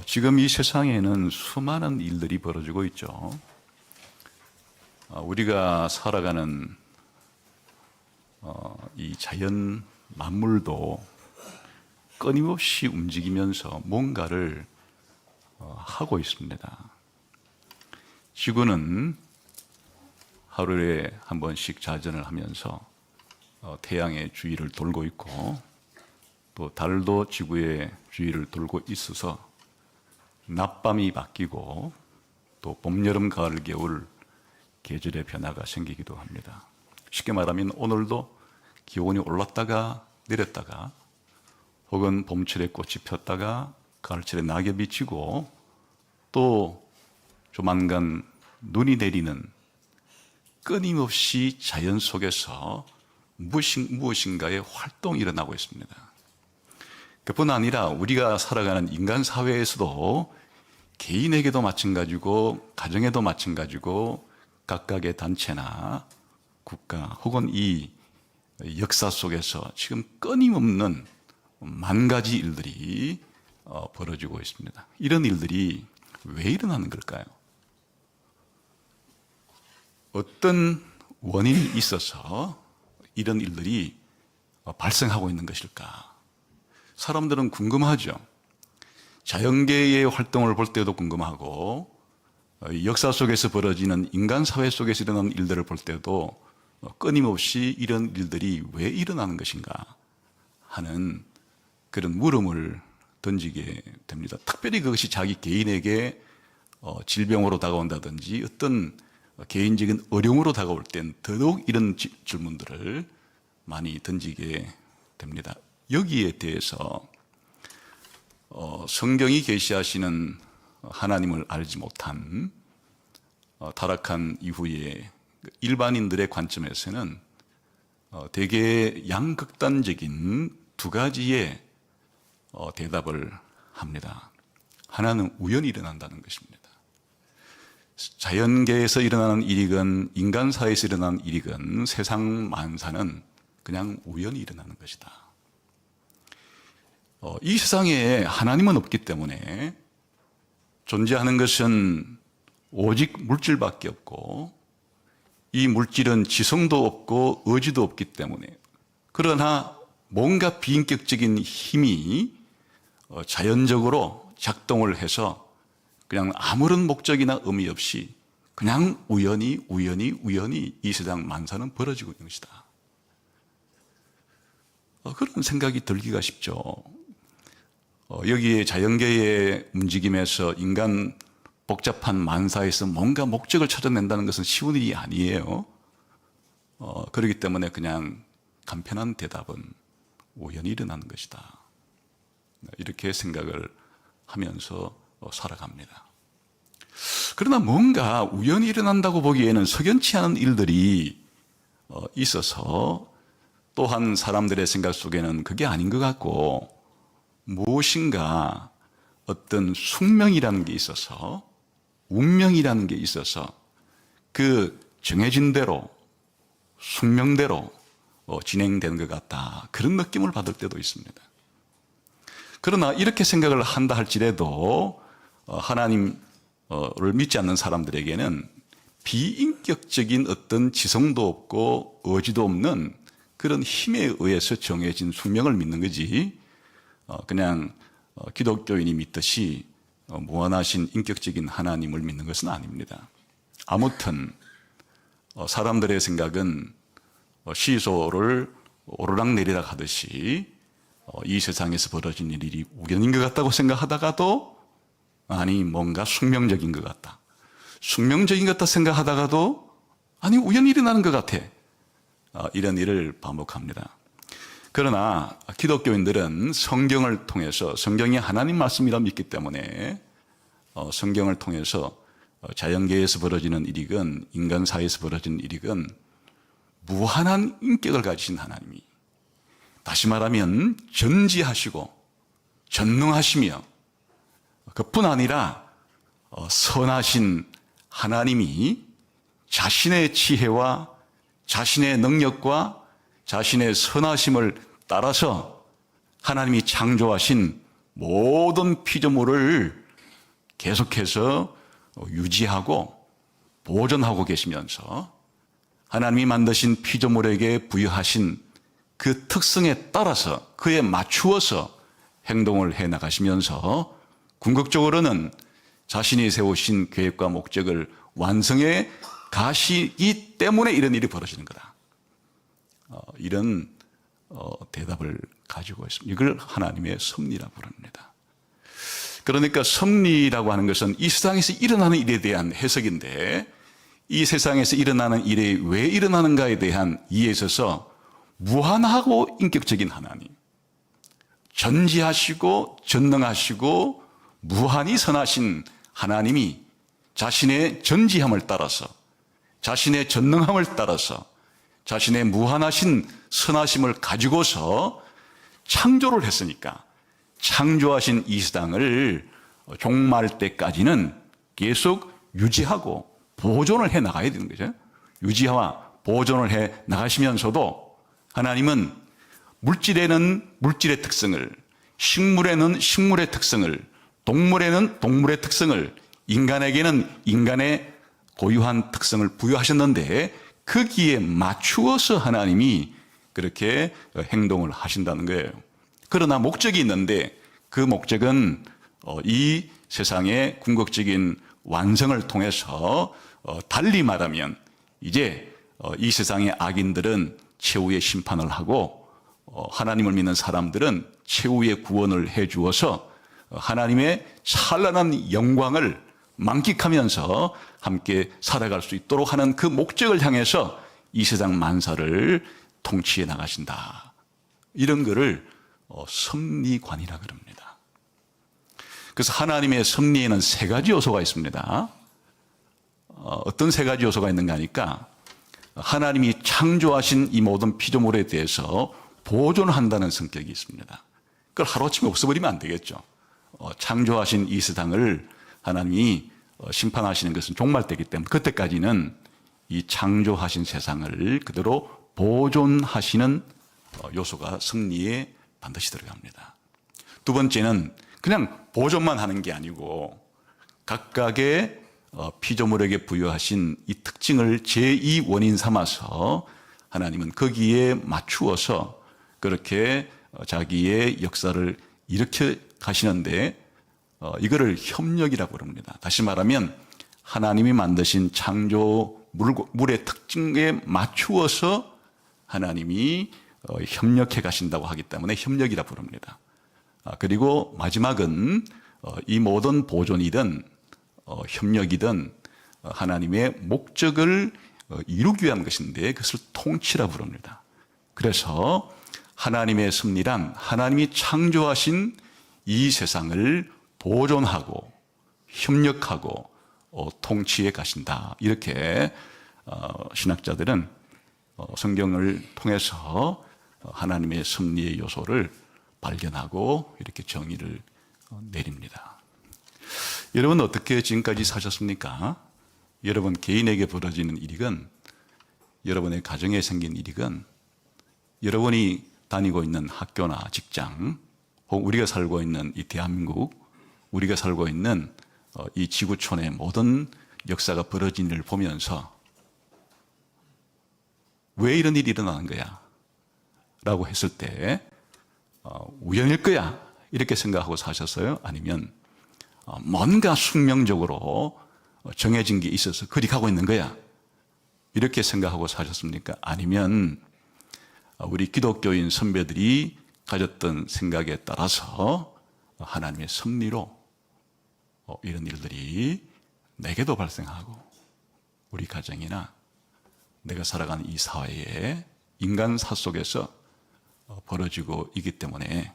지금 이 세상에는 수많은 일들이 벌어지고 있죠. 우리가 살아가는 이 자연 만물도 끊임없이 움직이면서 뭔가를 하고 있습니다. 지구는 하루에 한 번씩 자전을 하면서 태양의 주위를 돌고 있고, 또 달도 지구의 주위를 돌고 있어서 낮밤이 바뀌고, 또 봄, 여름, 가을, 겨울 계절의 변화가 생기기도 합니다. 쉽게 말하면 오늘도 기온이 올랐다가 내렸다가, 혹은 봄철에 꽃이 폈다가 가을철에 낙엽이 지고, 또 조만간 눈이 내리는, 끊임없이 자연 속에서 무엇인가의 활동이 일어나고 있습니다. 그뿐 아니라 우리가 살아가는 인간 사회에서도 개인에게도 마찬가지고 가정에도 마찬가지고 각각의 단체나 국가 혹은 이 역사 속에서 지금 끊임없는 만 가지 일들이 벌어지고 있습니다. 이런 일들이 왜 일어나는 걸까요? 어떤 원인이 있어서 이런 일들이 발생하고 있는 것일까? 사람들은 궁금하죠. 자연계의 활동을 볼 때도 궁금하고, 역사 속에서 벌어지는 인간 사회 속에서 일어나는 일들을 볼 때도 끊임없이 이런 일들이 왜 일어나는 것인가 하는 그런 물음을 던지게 됩니다. 특별히 그것이 자기 개인에게 질병으로 다가온다든지 어떤 개인적인 어려움으로 다가올 땐 더더욱 이런 질문들을 많이 던지게 됩니다. 여기에 대해서 성경이 계시하시는 하나님을 알지 못한 타락한 이후에 일반인들의 관점에서는 되게 양극단적인 두 가지의 대답을 합니다. 하나는 우연히 일어난다는 것입니다. 자연계에서 일어나는 일이건 인간 사회에서 일어나는 일이건 세상 만사는 그냥 우연히 일어나는 것이다. 이 세상에 하나님은 없기 때문에 존재하는 것은 오직 물질밖에 없고, 이 물질은 지성도 없고 의지도 없기 때문에, 그러나 뭔가 비인격적인 힘이 자연적으로 작동을 해서 그냥 아무런 목적이나 의미 없이 그냥 우연히 이 세상 만사는 벌어지고 있는 것이다. 그런 생각이 들기가 쉽죠. 여기에 자연계의 움직임에서 인간 복잡한 만사에서 뭔가 목적을 찾아낸다는 것은 쉬운 일이 아니에요. 그렇기 때문에 그냥 간편한 대답은 우연히 일어나는 것이다. 이렇게 생각을 하면서 살아갑니다. 그러나 뭔가 우연히 일어난다고 보기에는 석연치 않은 일들이 있어서, 또한 사람들의 생각 속에는 그게 아닌 것 같고, 무엇인가 어떤 숙명이라는 게 있어서, 운명이라는 게 있어서 그 정해진 대로 숙명대로 진행되는 것 같다, 그런 느낌을 받을 때도 있습니다. 그러나 이렇게 생각을 한다 할지라도 하나님을 믿지 않는 사람들에게는 비인격적인 어떤 지성도 없고 의지도 없는 그런 힘에 의해서 정해진 숙명을 믿는 거지, 그냥 기독교인이 믿듯이 무한하신 인격적인 하나님을 믿는 것은 아닙니다. 아무튼 사람들의 생각은 시소를 오르락내리락 하듯이 이 세상에서 벌어진 일이 우연인 것 같다고 생각하다가도, 아니 뭔가 숙명적인 것 같다, 숙명적인 것 같다 생각하다가도 아니 우연히 일어나는 것 같아, 이런 일을 반복합니다. 그러나 기독교인들은 성경을 통해서, 성경이 하나님 말씀이라 믿기 때문에 성경을 통해서 자연계에서 벌어지는 일이건 인간 사회에서 벌어지는 일이건 무한한 인격을 가지신 하나님이, 다시 말하면 전지하시고 전능하시며 그뿐 아니라 선하신 하나님이 자신의 지혜와 자신의 능력과 자신의 선하심을 따라서 하나님이 창조하신 모든 피조물을 계속해서 유지하고 보존하고 계시면서 하나님이 만드신 피조물에게 부여하신 그 특성에 따라서 그에 맞추어서 행동을 해 나가시면서 궁극적으로는 자신이 세우신 계획과 목적을 완성해 가시기 때문에 이런 일이 벌어지는 거다. 이런 대답을 가지고 있습니다. 이걸 하나님의 섭리라고 부릅니다. 그러니까 섭리라고 하는 것은 이 세상에서 일어나는 일에 대한 해석인데, 이 세상에서 일어나는 일이 왜 일어나는가에 대한 이해에 있어서 무한하고 인격적인 하나님, 전지하시고 전능하시고 무한히 선하신 하나님이 자신의 전지함을 따라서, 자신의 전능함을 따라서, 자신의 무한하신 선하심을 가지고서 창조를 했으니까 창조하신 이 세상을 종말 때까지는 계속 유지하고 보존을 해 나가야 되는 거죠. 유지와 보존을 해 나가시면서도 하나님은 물질에는 물질의 특성을, 식물에는 식물의 특성을, 동물에는 동물의 특성을, 인간에게는 인간의 고유한 특성을 부여하셨는데 거기에 맞추어서 하나님이 그렇게 행동을 하신다는 거예요. 그러나 목적이 있는데 그 목적은 이 세상의 궁극적인 완성을 통해서 달리 말하면 이제 이 세상의 악인들은 최후의 심판을 하고 하나님을 믿는 사람들은 최후의 구원을 해 주어서 하나님의 찬란한 영광을 만끽하면서 함께 살아갈 수 있도록 하는 그 목적을 향해서 이 세상 만사를 통치해 나가신다. 이런 거를 섭리관이라 그럽니다. 그래서 하나님의 섭리에는 세 가지 요소가 있습니다. 어떤 세 가지 요소가 있는가 하니까 하나님이 창조하신 이 모든 피조물에 대해서 보존한다는 성격이 있습니다. 그걸 하루아침에 없애버리면 안 되겠죠. 창조하신 이 세상을 하나님이 심판하시는 것은 종말 때이기 때문에 그때까지는 이 창조하신 세상을 그대로 보존하시는 요소가 섭리에 반드시 들어갑니다. 두 번째는 그냥 보존만 하는 게 아니고 각각의 피조물에게 부여하신 이 특징을 제2 원인 삼아서 하나님은 거기에 맞추어서 그렇게 자기의 역사를 일으켜 가시는데 이거를 협력이라고 부릅니다. 다시 말하면 하나님이 만드신 창조물의 특징에 맞추어서 하나님이 협력해 가신다고 하기 때문에 협력이라고 부릅니다. 그리고 마지막은 이 모든 보존이든 협력이든 하나님의 목적을 이루기 위한 것인데 그것을 통치라고 부릅니다. 그래서 하나님의 섭리란 하나님이 창조하신 이 세상을 보존하고 협력하고 통치해 가신다. 이렇게 신학자들은 성경을 통해서 하나님의 섭리의 요소를 발견하고 이렇게 정의를 내립니다. 여러분 어떻게 지금까지 사셨습니까? 여러분 개인에게 벌어지는 일이건 여러분의 가정에 생긴 일이건 여러분이 다니고 있는 학교나 직장 혹은 우리가 살고 있는 이 대한민국, 우리가 살고 있는 이 지구촌의 모든 역사가 벌어진 일을 보면서 왜 이런 일이 일어나는 거야? 라고 했을 때 우연일 거야 이렇게 생각하고 사셨어요? 아니면 뭔가 숙명적으로 정해진 게 있어서 그리 가고 있는 거야 이렇게 생각하고 사셨습니까? 아니면 우리 기독교인 선배들이 가졌던 생각에 따라서 하나님의 섭리로 이런 일들이 내게도 발생하고 우리 가정이나 내가 살아가는 이 사회에 인간사 속에서 벌어지고 있기 때문에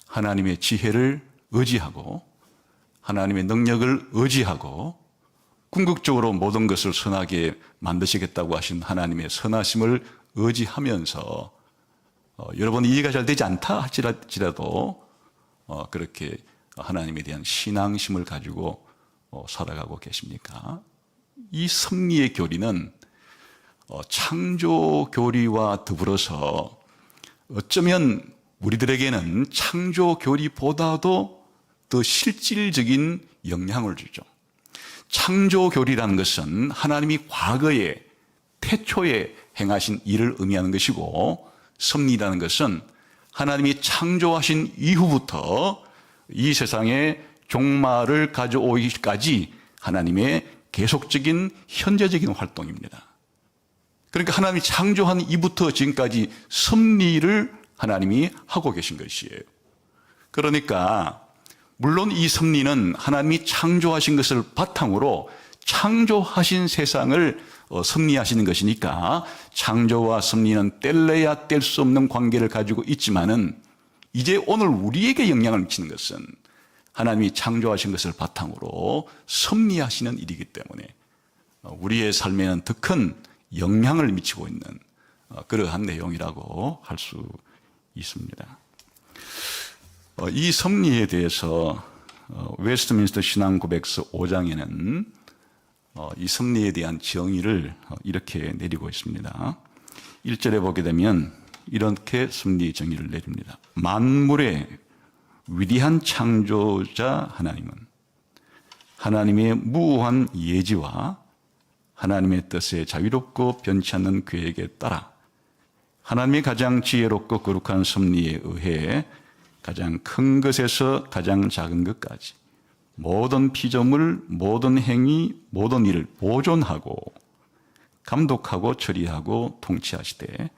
하나님의 지혜를 의지하고 하나님의 능력을 의지하고 궁극적으로 모든 것을 선하게 만드시겠다고 하신 하나님의 선하심을 의지하면서 여러분 이해가 잘 되지 않다 할지라도 그렇게 하나님에 대한 신앙심을 가지고 살아가고 계십니까? 이 섭리의 교리는 창조 교리와 더불어서 어쩌면 우리들에게는 창조 교리보다도 더 실질적인 영향을 주죠. 창조 교리라는 것은 하나님이 과거에 태초에 행하신 일을 의미하는 것이고, 섭리라는 것은 하나님이 창조하신 이후부터 이 세상에 종말을 가져오기까지 하나님의 계속적인 현재적인 활동입니다. 그러니까 하나님이 창조한 이부터 지금까지 섭리를 하나님이 하고 계신 것이에요. 그러니까 물론 이 섭리는 하나님이 창조하신 것을 바탕으로 창조하신 세상을 섭리하시는 것이니까 창조와 섭리는 뗄래야 뗄 수 없는 관계를 가지고 있지만은, 이제 오늘 우리에게 영향을 미치는 것은 하나님이 창조하신 것을 바탕으로 섭리하시는 일이기 때문에 우리의 삶에는 더 큰 영향을 미치고 있는 그러한 내용이라고 할 수 있습니다. 이 섭리에 대해서 웨스트민스터 신앙고백서 5장에는 이 섭리에 대한 정의를 이렇게 내리고 있습니다. 1절에 보게 되면 이렇게 섭리 정의를 내립니다. 만물의 위대한 창조자 하나님은 하나님의 무한 예지와 하나님의 뜻에 자유롭고 변치 않는 계획에 따라 하나님의 가장 지혜롭고 거룩한 섭리에 의해 가장 큰 것에서 가장 작은 것까지 모든 피조물, 모든 행위, 모든 일을 보존하고 감독하고 처리하고 통치하시되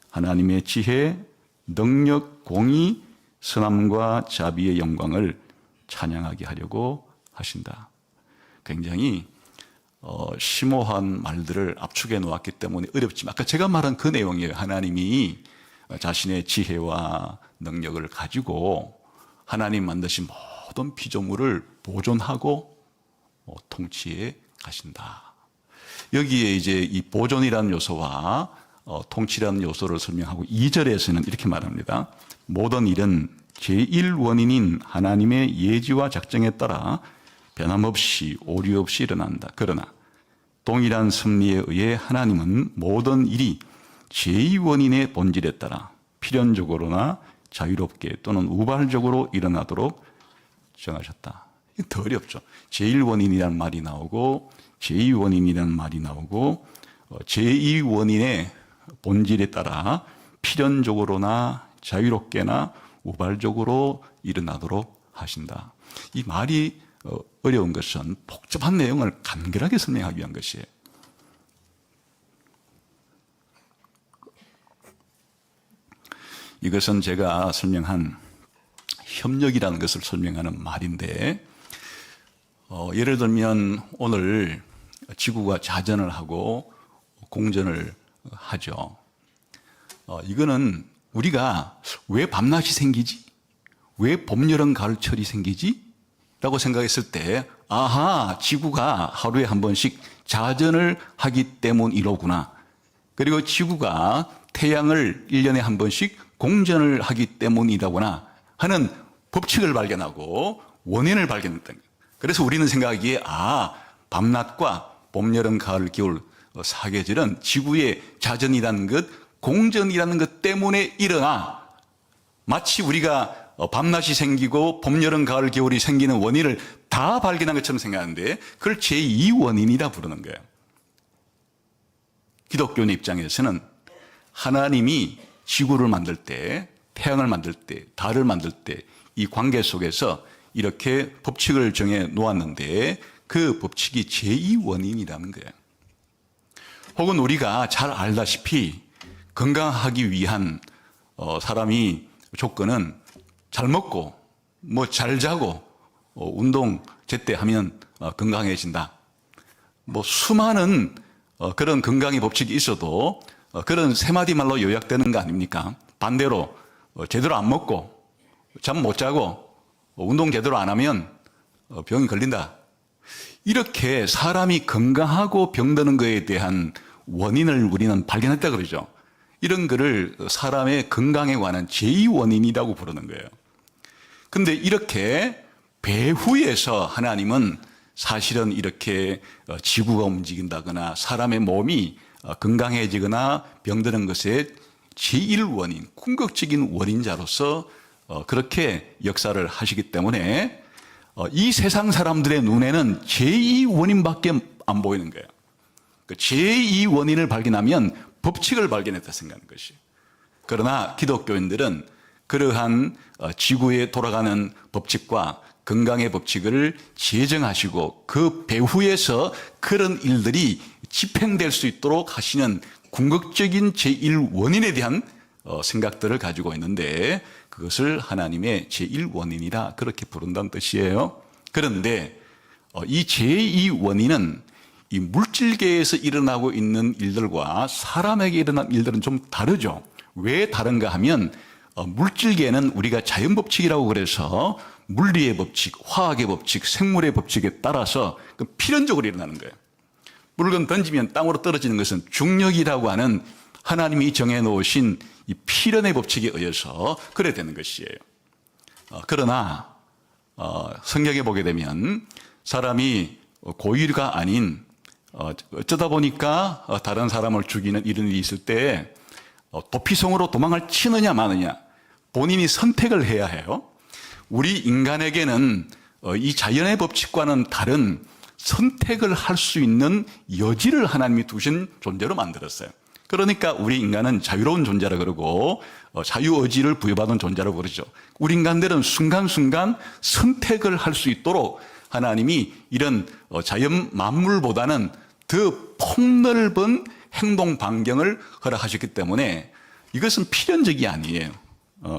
하나님의 지혜, 능력, 공의, 선함과 자비의 영광을 찬양하게 하려고 하신다. 굉장히 심오한 말들을 압축해 놓았기 때문에 어렵지만, 아까 제가 말한 그 내용이에요. 하나님이 자신의 지혜와 능력을 가지고 하나님 만드신 모든 피조물을 보존하고 통치해 가신다. 여기에 이제 이 보존이라는 요소와 통치라는 요소를 설명하고 2절에서는 이렇게 말합니다. 모든 일은 제1원인인 하나님의 예지와 작정에 따라 변함없이 오류 없이 일어난다. 그러나 동일한 섭리에 의해 하나님은 모든 일이 제2원인의 본질에 따라 필연적으로나 자유롭게 또는 우발적으로 일어나도록 정하셨다. 이게 더 어렵죠. 제1원인이라는 말이 나오고 제2원인이라는 말이 나오고 제2원인의 본질에 따라 필연적으로나 자유롭게나 우발적으로 일어나도록 하신다. 이 말이 어려운 것은 복잡한 내용을 간결하게 설명하기 위한 것이에요. 이것은 제가 설명한 협력이라는 것을 설명하는 말인데, 예를 들면 오늘 지구가 자전을 하고 공전을 하죠. 이거는 우리가 왜 밤낮이 생기지? 왜 봄, 여름, 가을, 철이 생기지? 라고 생각했을 때, 아하, 지구가 하루에 한 번씩 자전을 하기 때문이로구나. 그리고 지구가 태양을 1년에 한 번씩 공전을 하기 때문이라구나 하는 법칙을 발견하고 원인을 발견했던 거예요. 그래서 우리는 생각하기에, 밤낮과 봄, 여름, 가을, 겨울 사계절은 지구의 자전이라는 것, 공전이라는 것 때문에 일어나, 마치 우리가 밤낮이 생기고 봄, 여름, 가을, 겨울이 생기는 원인을 다 발견한 것처럼 생각하는데, 그걸 제2원인이라 부르는 거예요. 기독교의 입장에서는 하나님이 지구를 만들 때, 태양을 만들 때, 달을 만들 때 이 관계 속에서 이렇게 법칙을 정해 놓았는데, 그 법칙이 제2원인이라는 거예요. 혹은 우리가 잘 알다시피 건강하기 위한 사람이 조건은 잘 먹고 잘 자고 운동 제때 하면 건강해진다. 수많은 그런 건강의 법칙이 있어도 그런 세 마디 말로 요약되는 거 아닙니까? 반대로 제대로 안 먹고 잠 못 자고 운동 제대로 안 하면 병이 걸린다. 이렇게 사람이 건강하고 병드는 것에 대한 원인을 우리는 발견했다 그러죠. 이런 거를 사람의 건강에 관한 제2원인이라고 부르는 거예요. 근데 이렇게 배후에서 하나님은 사실은 이렇게 지구가 움직인다거나 사람의 몸이 건강해지거나 병드는 것에 제1원인, 궁극적인 원인자로서 그렇게 역사를 하시기 때문에 이 세상 사람들의 눈에는 제2원인밖에 안 보이는 거예요. 그 제2원인을 발견하면 법칙을 발견했다 생각하는 것이. 그러나 기독교인들은 그러한 지구에 돌아가는 법칙과 건강의 법칙을 제정하시고 그 배후에서 그런 일들이 집행될 수 있도록 하시는 궁극적인 제1원인에 대한 생각들을 가지고 있는데 그것을 하나님의 제1원인이라 그렇게 부른다는 뜻이에요. 그런데 이 제2원인은 이 물질계에서 일어나고 있는 일들과 사람에게 일어난 일들은 좀 다르죠. 왜 다른가 하면 물질계는 우리가 자연법칙이라고 그래서 물리의 법칙, 화학의 법칙, 생물의 법칙에 따라서 필연적으로 일어나는 거예요. 물건 던지면 땅으로 떨어지는 것은 중력이라고 하는 하나님이 정해놓으신 이 필연의 법칙에 의해서 그래 되는 것이에요. 그러나 성경에 보게 되면 사람이 고의가 아닌 어쩌다 보니까 다른 사람을 죽이는 이런 일이 있을 때 도피성으로 도망을 치느냐 마느냐 본인이 선택을 해야 해요. 우리 인간에게는 이 자연의 법칙과는 다른 선택을 할 수 있는 여지를 하나님이 두신 존재로 만들었어요. 그러니까 우리 인간은 자유로운 존재라 그러고 자유의지를 부여받은 존재라고 그러죠. 우리 인간들은 순간순간 선택을 할 수 있도록 하나님이 이런 자연 만물보다는 더 폭넓은 행동 반경을 허락하셨기 때문에 이것은 필연적이 아니에요.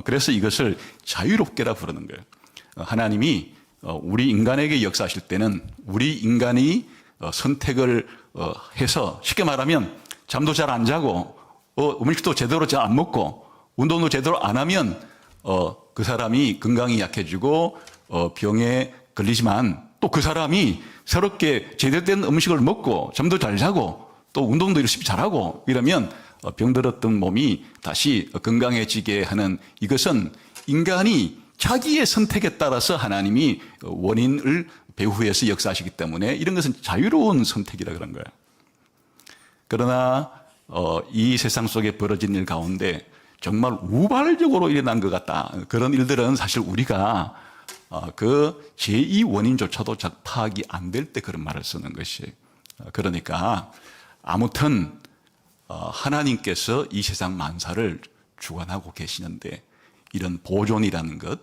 그래서 이것을 자유롭게라 부르는 거예요. 하나님이 우리 인간에게 역사하실 때는 우리 인간이 선택을 해서 쉽게 말하면 잠도 잘 안 자고 음식도 제대로 잘 안 먹고 운동도 제대로 안 하면 그 사람이 건강이 약해지고 병에 걸리지만 또 그 사람이 새롭게 제대로 된 음식을 먹고 잠도 잘 자고 또 운동도 열심히 잘하고 이러면 병들었던 몸이 다시 건강해지게 하는 이것은 인간이 자기의 선택에 따라서 하나님이 원인을 배후에서 역사하시기 때문에 이런 것은 자유로운 선택이라 그런 거예요. 그러나 이 세상 속에 벌어진 일 가운데 정말 우발적으로 일어난 것 같다. 그런 일들은 사실 우리가 그 제2원인조차도 파악이 안 될 때 그런 말을 쓰는 것이에요. 그러니까 아무튼 하나님께서 이 세상 만사를 주관하고 계시는데 이런 보존이라는 것,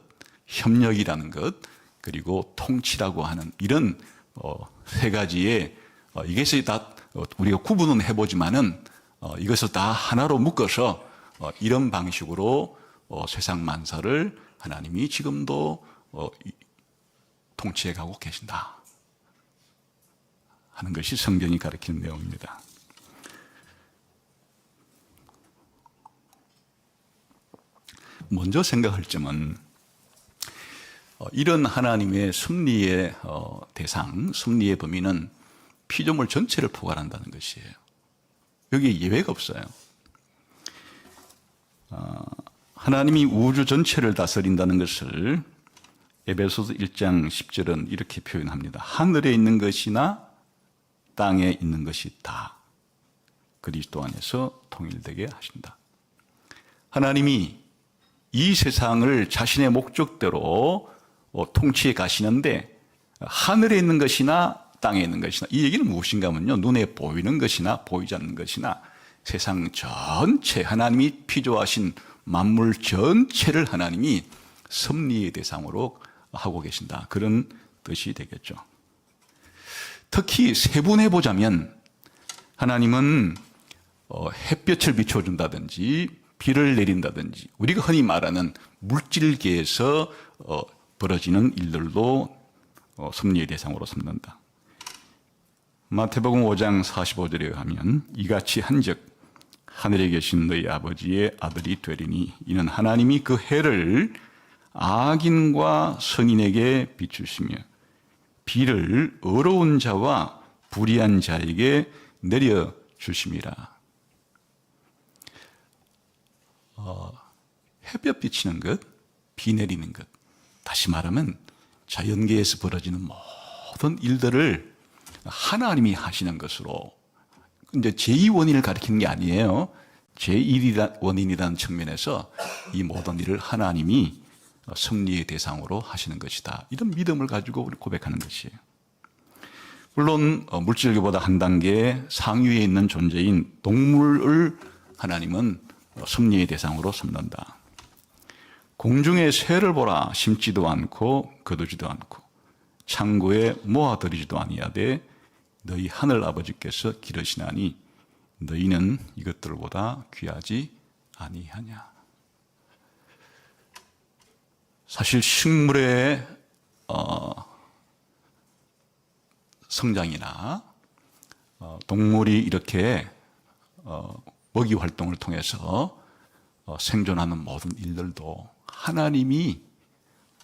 협력이라는 것, 그리고 통치라고 하는 이런 세 가지의 이것이 다 우리가 구분은 해보지만은 이것을 다 하나로 묶어서 이런 방식으로 세상 만사를 하나님이 지금도 통치해 가고 계신다 하는 것이 성경이 가르치는 내용입니다. 먼저 생각할 점은 이런 하나님의 섭리의 대상, 섭리의 범위는 피조물 전체를 포괄한다는 것이에요. 여기에 예외가 없어요. 하나님이 우주 전체를 다스린다는 것을 에베소서 1장 10절은 이렇게 표현합니다. 하늘에 있는 것이나 땅에 있는 것이 다 그리스도 안에서 통일되게 하신다. 하나님이 이 세상을 자신의 목적대로 통치해 가시는데 하늘에 있는 것이나 땅에 있는 것이나 이 얘기는 무엇인가 하면요. 눈에 보이는 것이나 보이지 않는 것이나 세상 전체 하나님이 피조하신 만물 전체를 하나님이 섭리의 대상으로 하고 계신다. 그런 뜻이 되겠죠. 특히 세분해 보자면 하나님은 햇볕을 비춰준다든지 비를 내린다든지 우리가 흔히 말하는 물질계에서 벌어지는 일들도 섭리의 대상으로 삼는다. 마태복음 5장 45절에 의하면 이같이 한즉 하늘에 계신 너희 아버지의 아들이 되리니 이는 하나님이 그 해를 악인과 선인에게 비추시며 비를 어려운 자와 불의한 자에게 내려주심이라. 햇볕 비치는 것, 비 내리는 것. 다시 말하면 자연계에서 벌어지는 모든 일들을 하나님이 하시는 것으로 이제 제2원인을 가리키는 게 아니에요. 제1 원인이라는 측면에서 이 모든 일을 하나님이 섭리의 대상으로 하시는 것이다. 이런 믿음을 가지고 우리 고백하는 것이에요. 물론 물질계보다 한 단계 상위에 있는 존재인 동물을 하나님은 섭리의 대상으로 삼는다. 공중의 새를 보라. 심지도 않고 거두지도 않고 창고에 모아들이지도 아니하되 너희 하늘 아버지께서 기르시나니 너희는 이것들보다 귀하지 아니하냐. 사실 식물의 성장이나 동물이 이렇게 먹이 활동을 통해서 생존하는 모든 일들도 하나님이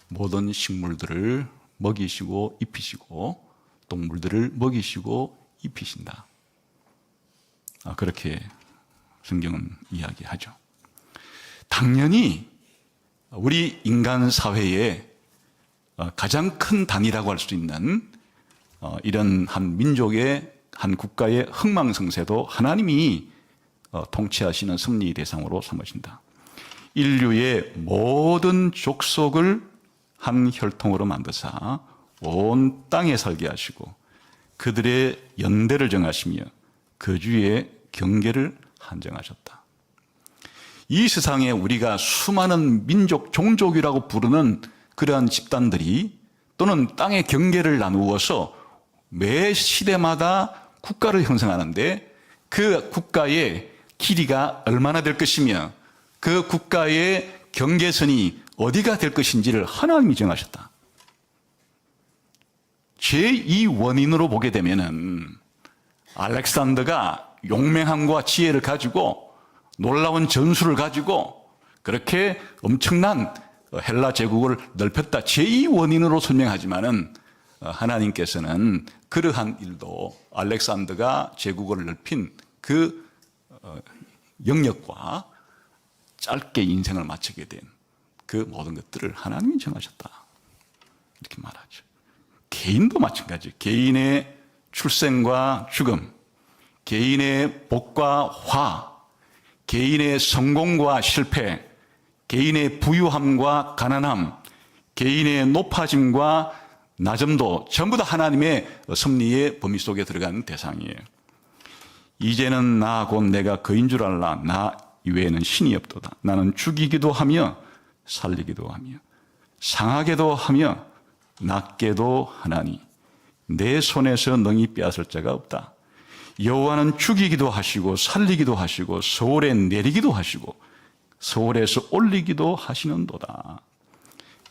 모든 식물들을 먹이시고 입히시고 동물들을 먹이시고 입히신다. 그렇게 성경은 이야기하죠. 당연히 우리 인간 사회에 가장 큰 단위라고 할 수 있는 이런 한 민족의 한 국가의 흥망성쇠도 하나님이 통치하시는 섭리의 대상으로 삼으신다. 인류의 모든 족속을 한 혈통으로 만드사 온 땅에 살게 하시고 그들의 연대를 정하시며 거주의 경계를 한정하셨다. 이 세상에 우리가 수많은 민족, 종족이라고 부르는 그러한 집단들이 또는 땅의 경계를 나누어서 매 시대마다 국가를 형성하는데 그 국가의 길이가 얼마나 될 것이며 그 국가의 경계선이 어디가 될 것인지를 하나님이 정하셨다. 제2 원인으로 보게 되면은 알렉산더가 용맹함과 지혜를 가지고 놀라운 전술을 가지고 그렇게 엄청난 헬라 제국을 넓혔다. 제2 원인으로 설명하지만은 하나님께서는 그러한 일도 알렉산더가 제국을 넓힌 그 영역과 짧게 인생을 마치게 된 그 모든 것들을 하나님이 정하셨다. 이렇게 말하죠. 개인도 마찬가지예요. 개인의 출생과 죽음, 개인의 복과 화, 개인의 성공과 실패, 개인의 부유함과 가난함, 개인의 높아짐과 낮음도 전부 다 하나님의 섭리의 범위 속에 들어가는 대상이에요. 이제는 나 곧 내가 그인 줄 알라. 나 이외에는 신이 없도다. 나는 죽이기도 하며 살리기도 하며 상하게도 하며 낫게도 하나니 내 손에서 능히 빼앗을 자가 없다. 여호와는 죽이기도 하시고 살리기도 하시고 서울에 내리기도 하시고 서울에서 올리기도 하시는도다.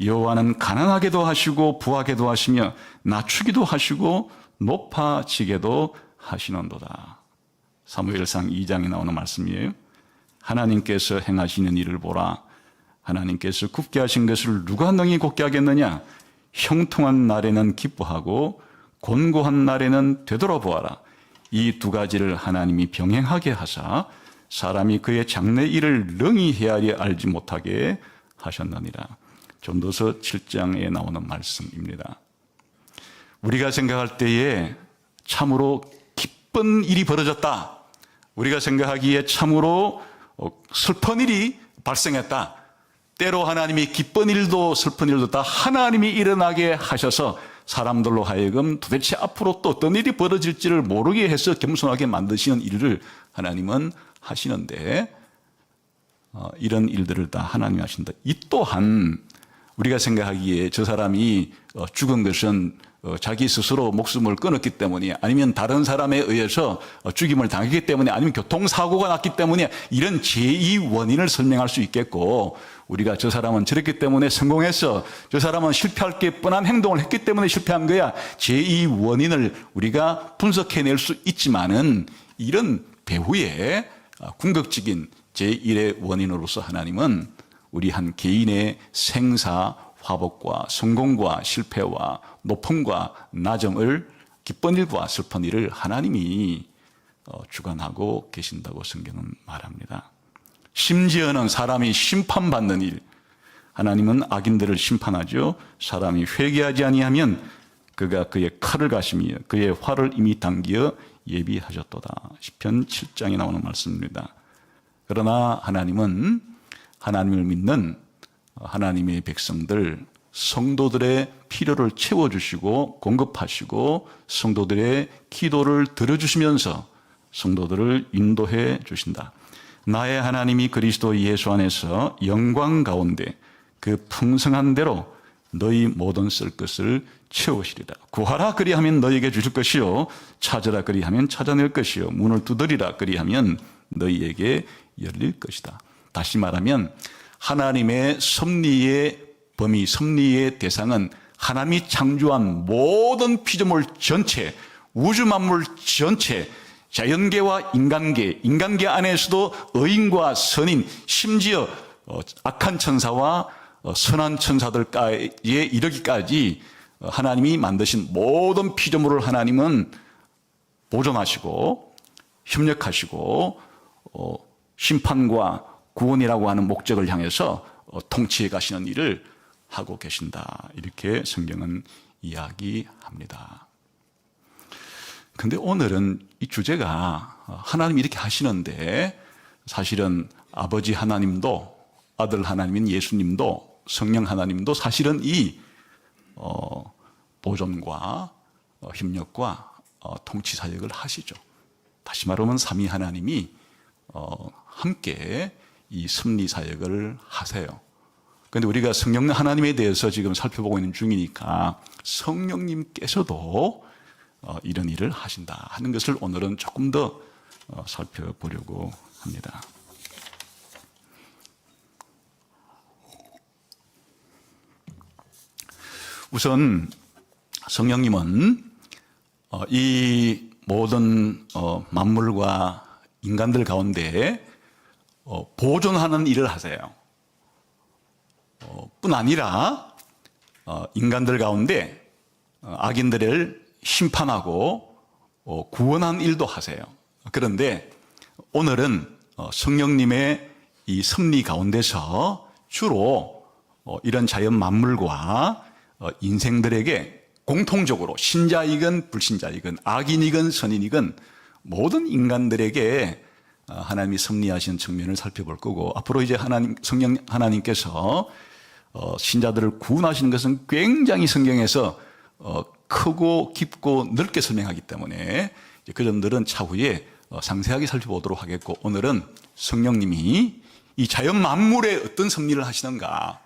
여호와는 가난하게도 하시고 부하게도 하시며 낮추기도 하시고 높아지게도 하시는도다. 사무엘상 2장에 나오는 말씀이에요. 하나님께서 행하시는 일을 보라. 하나님께서 굽게 하신 것을 누가 능히 곱게 하겠느냐. 형통한 날에는 기뻐하고 곤고한 날에는 되돌아보아라. 이 두 가지를 하나님이 병행하게 하사 사람이 그의 장래 일을 능히 헤아려 알지 못하게 하셨느니라. 전도서 7장에 나오는 말씀입니다. 우리가 생각할 때에 참으로 기쁜 일이 벌어졌다. 우리가 생각하기에 참으로 슬픈 일이 발생했다. 때로 하나님이 기쁜 일도 슬픈 일도 다 하나님이 일어나게 하셔서 사람들로 하여금 도대체 앞으로 또 어떤 일이 벌어질지를 모르게 해서 겸손하게 만드시는 일을 하나님은 하시는데 이런 일들을 다 하나님이 하신다. 이 또한 우리가 생각하기에 저 사람이 죽은 것은 자기 스스로 목숨을 끊었기 때문에 아니면 다른 사람에 의해서 죽임을 당했기 때문에 아니면 교통사고가 났기 때문에 이런 제2 원인을 설명할 수 있겠고 우리가 저 사람은 저랬기 때문에 성공해서 저 사람은 실패할 게 뻔한 행동을 했기 때문에 실패한 거야. 제2 원인을 우리가 분석해낼 수 있지만은 이런 배후에 궁극적인 제1의 원인으로서 하나님은 우리 한 개인의 생사, 화복과 성공과 실패와 높음과 낮음을 기쁜 일과 슬픈 일을 하나님이 주관하고 계신다고 성경은 말합니다. 심지어는 사람이 심판받는 일, 하나님은 악인들을 심판하죠. 사람이 회개하지 아니하면 그가 그의 칼을 가시며 그의 활을 이미 당기어 예비하셨도다. 시편 7장에 나오는 말씀입니다. 그러나 하나님은 하나님을 믿는 하나님의 백성들, 성도들의 필요를 채워주시고 공급하시고 성도들의 기도를 들어주시면서 성도들을 인도해 주신다. 나의 하나님이 그리스도 예수 안에서 영광 가운데 그 풍성한 대로 너희 모든 쓸 것을 채우시리라. 구하라 그리하면 너희에게 주실 것이요 찾으라 그리하면 찾아낼 것이요 문을 두드리라 그리하면 너희에게 열릴 것이다. 다시 말하면 하나님의 섭리의 범위, 섭리의 대상은 하나님이 창조한 모든 피조물 전체, 우주 만물 전체, 자연계와 인간계, 인간계 안에서도 의인과 선인, 심지어 악한 천사와 선한 천사들까지에 이르기까지 하나님이 만드신 모든 피조물을 하나님은 보존하시고 협력하시고 심판과 구원이라고 하는 목적을 향해서 통치해 가시는 일을 하고 계신다. 이렇게 성경은 이야기합니다. 근데 오늘은 이 주제가 하나님이 이렇게 하시는데 사실은 아버지 하나님도 아들 하나님인 예수님도 성령 하나님도 사실은 이 보존과 협력과 통치 사역을 하시죠. 다시 말하면 삼위 하나님이 함께 이 섭리 사역을 하세요. 그런데 우리가 성령 하나님에 대해서 지금 살펴보고 있는 중이니까 성령님께서도 이런 일을 하신다 하는 것을 오늘은 조금 더 살펴보려고 합니다. 우선 성령님은 이 모든 만물과 인간들 가운데 보존하는 일을 하세요. 뿐 아니라 인간들 가운데 악인들을 심판하고 구원하는 일도 하세요. 그런데 오늘은 성령님의 이 섭리 가운데서 주로 이런 자연 만물과 인생들에게 공통적으로 신자이건 불신자이건 악인이건 선인이건 모든 인간들에게 하나님이 섭리하시는 측면을 살펴볼 거고, 앞으로 이제 성령 하나님께서 신자들을 구원하시는 것은 굉장히 성경에서 크고 깊고 넓게 설명하기 때문에 그 점들은 차후에 상세하게 살펴보도록 하겠고, 오늘은 성령님이 이 자연 만물에 어떤 섭리를 하시는가,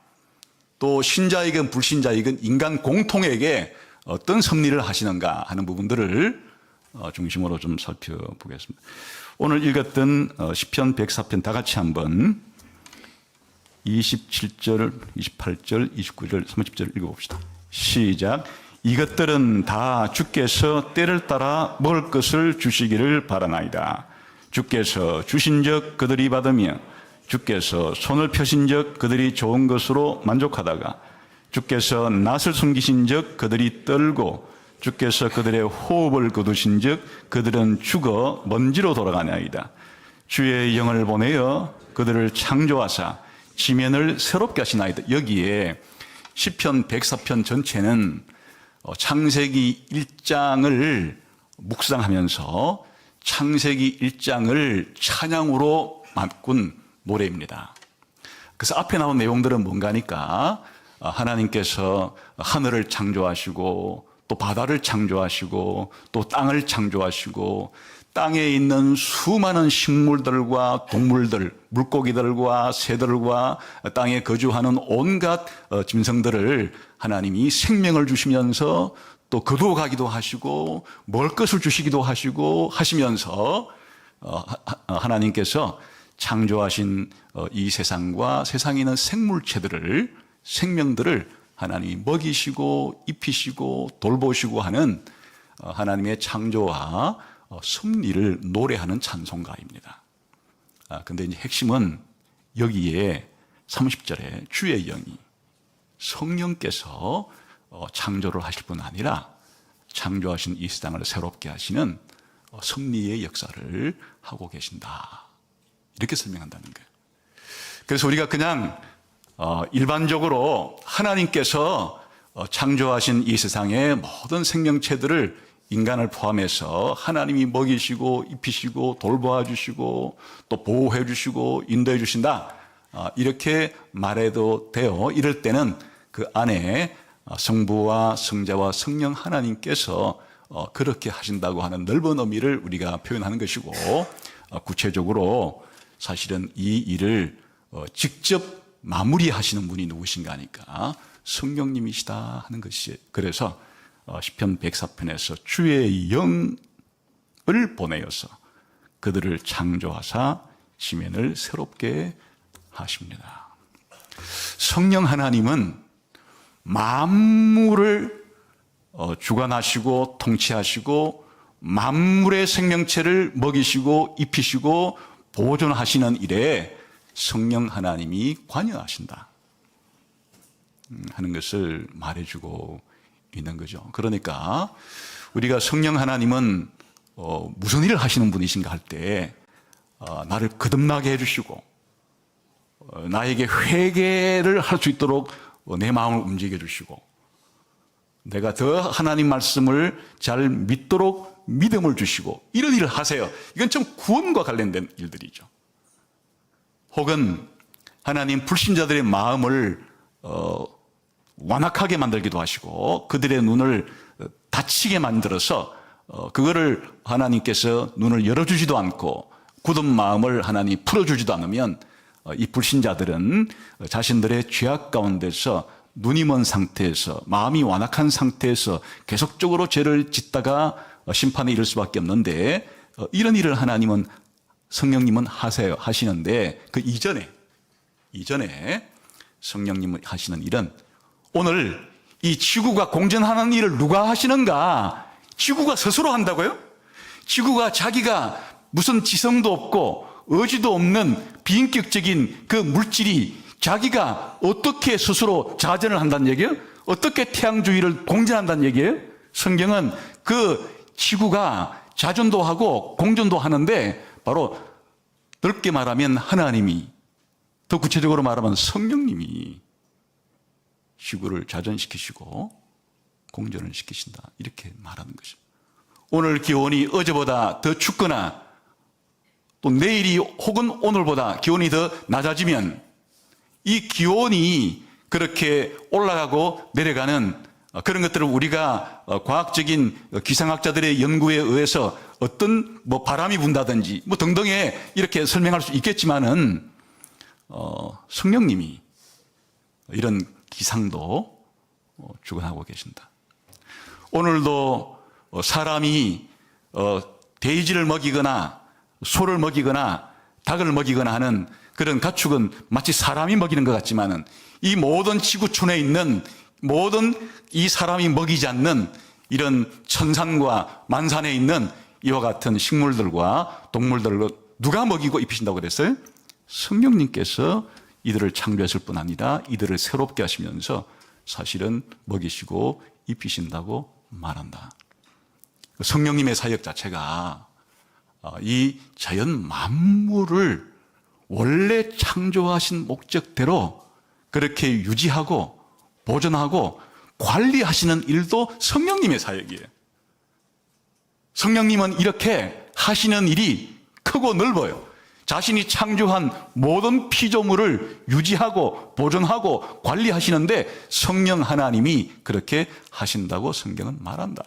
또 신자이건 불신자이건 인간 공통에게 어떤 섭리를 하시는가 하는 부분들을 중심으로 좀 살펴보겠습니다. 오늘 읽었던 시편 104편 다 같이 한번 27절, 28절, 29절, 30절 읽어봅시다. 시작. 이것들은 다 주께서 때를 따라 먹을 것을 주시기를 바라나이다. 주께서 주신즉 그들이 받으며 주께서 손을 펴신즉 그들이 좋은 것으로 만족하다가 주께서 낯을 숨기신즉 그들이 떨고 주께서 그들의 호흡을 거두신즉 그들은 죽어 먼지로 돌아가나이다. 주의 영을 보내어 그들을 창조하사 지면을 새롭게 하시나이다. 여기에 시편 104편 전체는 창세기 1장을 묵상하면서 창세기 1장을 찬양으로 바꾼 노래입니다. 그래서 앞에 나온 내용들은 뭔가니까 하나님께서 하늘을 창조하시고 또 바다를 창조하시고 또 땅을 창조하시고 땅에 있는 수많은 식물들과 동물들, 물고기들과 새들과 땅에 거주하는 온갖 짐승들을 하나님이 생명을 주시면서 또 거두어가기도 하시고 먹을 것을 주시기도 하시고 하시면서 하나님께서 창조하신 이 세상과 세상에 있는 생명들을 하나님이 먹이시고 입히시고 돌보시고 하는 하나님의 창조와 섭리를 노래하는 찬송가입니다. 근데 이제 핵심은 여기에 30절에 주의 영이 성령께서 창조를 하실 뿐 아니라 창조하신 이 세상을 새롭게 하시는 섭리의 역사를 하고 계신다. 이렇게 설명한다는 거예요. 그래서 우리가 그냥 일반적으로 하나님께서 창조하신 이 세상의 모든 생명체들을 인간을 포함해서 하나님이 먹이시고 입히시고 돌보아 주시고 또 보호해 주시고 인도해 주신다, 이렇게 말해도 돼요. 이럴 때는 그 안에 성부와 성자와 성령 하나님께서 그렇게 하신다고 하는 넓은 의미를 우리가 표현하는 것이고, 구체적으로 사실은 이 일을 직접 마무리하시는 분이 누구신가 하니까 성령님이시다 하는 것이, 그래서 시편 104편에서 주의 영을 보내어서 그들을 창조하사 지면을 새롭게 하십니다. 성령 하나님은 만물을 주관하시고 통치하시고 만물의 생명체를 먹이시고 입히시고 보존하시는 일에 성령 하나님이 관여하신다 하는 것을 말해주고 있는 거죠. 그러니까 우리가 성령 하나님은 무슨 일을 하시는 분이신가 할 때 나를 거듭나게 해주시고 나에게 회개를 할 수 있도록 내 마음을 움직여 주시고 내가 더 하나님 말씀을 잘 믿도록 믿음을 주시고 이런 일을 하세요. 이건 좀 구원과 관련된 일들이죠. 혹은 하나님 불신자들의 마음을 완악하게 만들기도 하시고 그들의 눈을 닫히게 만들어서 그거를 하나님께서 눈을 열어주지도 않고 굳은 마음을 하나님이 풀어주지도 않으면 이 불신자들은 자신들의 죄악 가운데서 눈이 먼 상태에서 마음이 완악한 상태에서 계속적으로 죄를 짓다가 심판에 이를 수밖에 없는데, 이런 일을 하나님은 성령님은 하시는데 그 이전에 성령님은 하시는 일은 오늘 이 지구가 공전하는 일을 누가 하시는가? 지구가 스스로 한다고요? 지구가 자기가 무슨 지성도 없고 의지도 없는 비인격적인 그 물질이 자기가 어떻게 스스로 자전을 한다는 얘기예요? 어떻게 태양주위를 공전한다는 얘기예요? 성경은 그 지구가 자전도 하고 공전도 하는데 바로 넓게 말하면 하나님이, 더 구체적으로 말하면 성령님이 지구를 자전시키시고 공전을 시키신다, 이렇게 말하는 것이죠. 오늘 기온이 어제보다 더 춥거나 또 내일이 혹은 오늘보다 기온이 더 낮아지면 이 기온이 그렇게 올라가고 내려가는 그런 것들을 우리가 과학적인 기상학자들의 연구에 의해서 어떤 바람이 분다든지 등등에 이렇게 설명할 수 있겠지만은 성령님이 이런 기상도 주관하고 계신다. 오늘도 사람이 돼지를 먹이거나 소를 먹이거나 닭을 먹이거나 하는 그런 가축은 마치 사람이 먹이는 것 같지만은 이 모든 지구촌에 있는 모든 이 사람이 먹이지 않는 이런 천산과 만산에 있는 이와 같은 식물들과 동물들을 누가 먹이고 입히신다고 그랬어요? 성령님께서 이들을 창조했을 뿐 아니라 이들을 새롭게 하시면서 사실은 먹이시고 입히신다고 말한다. 성령님의 사역 자체가 이 자연 만물을 원래 창조하신 목적대로 그렇게 유지하고 보존하고 관리하시는 일도 성령님의 사역이에요. 성령님은 이렇게 하시는 일이 크고 넓어요. 자신이 창조한 모든 피조물을 유지하고 보존하고 관리하시는데 성령 하나님이 그렇게 하신다고 성경은 말한다.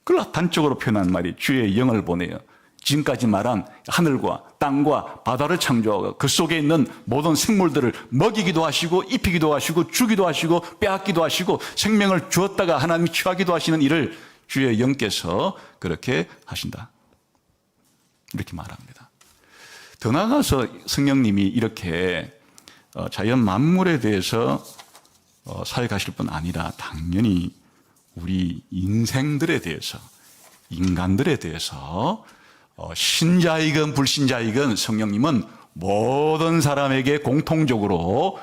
그걸 단적으로 표현한 말이 주의 영을 보내요. 지금까지 말한 하늘과 땅과 바다를 창조하고 그 속에 있는 모든 생물들을 먹이기도 하시고 입히기도 하시고 주기도 하시고 빼앗기도 하시고 생명을 주었다가 하나님이 취하기도 하시는 일을 주의 영께서 그렇게 하신다, 이렇게 말합니다. 더 나아가서 성령님이 이렇게 자연 만물에 대해서 사역하실 뿐 아니라 당연히 우리 인생들에 대해서, 인간들에 대해서 신자이건 불신자이건 성령님은 모든 사람에게 공통적으로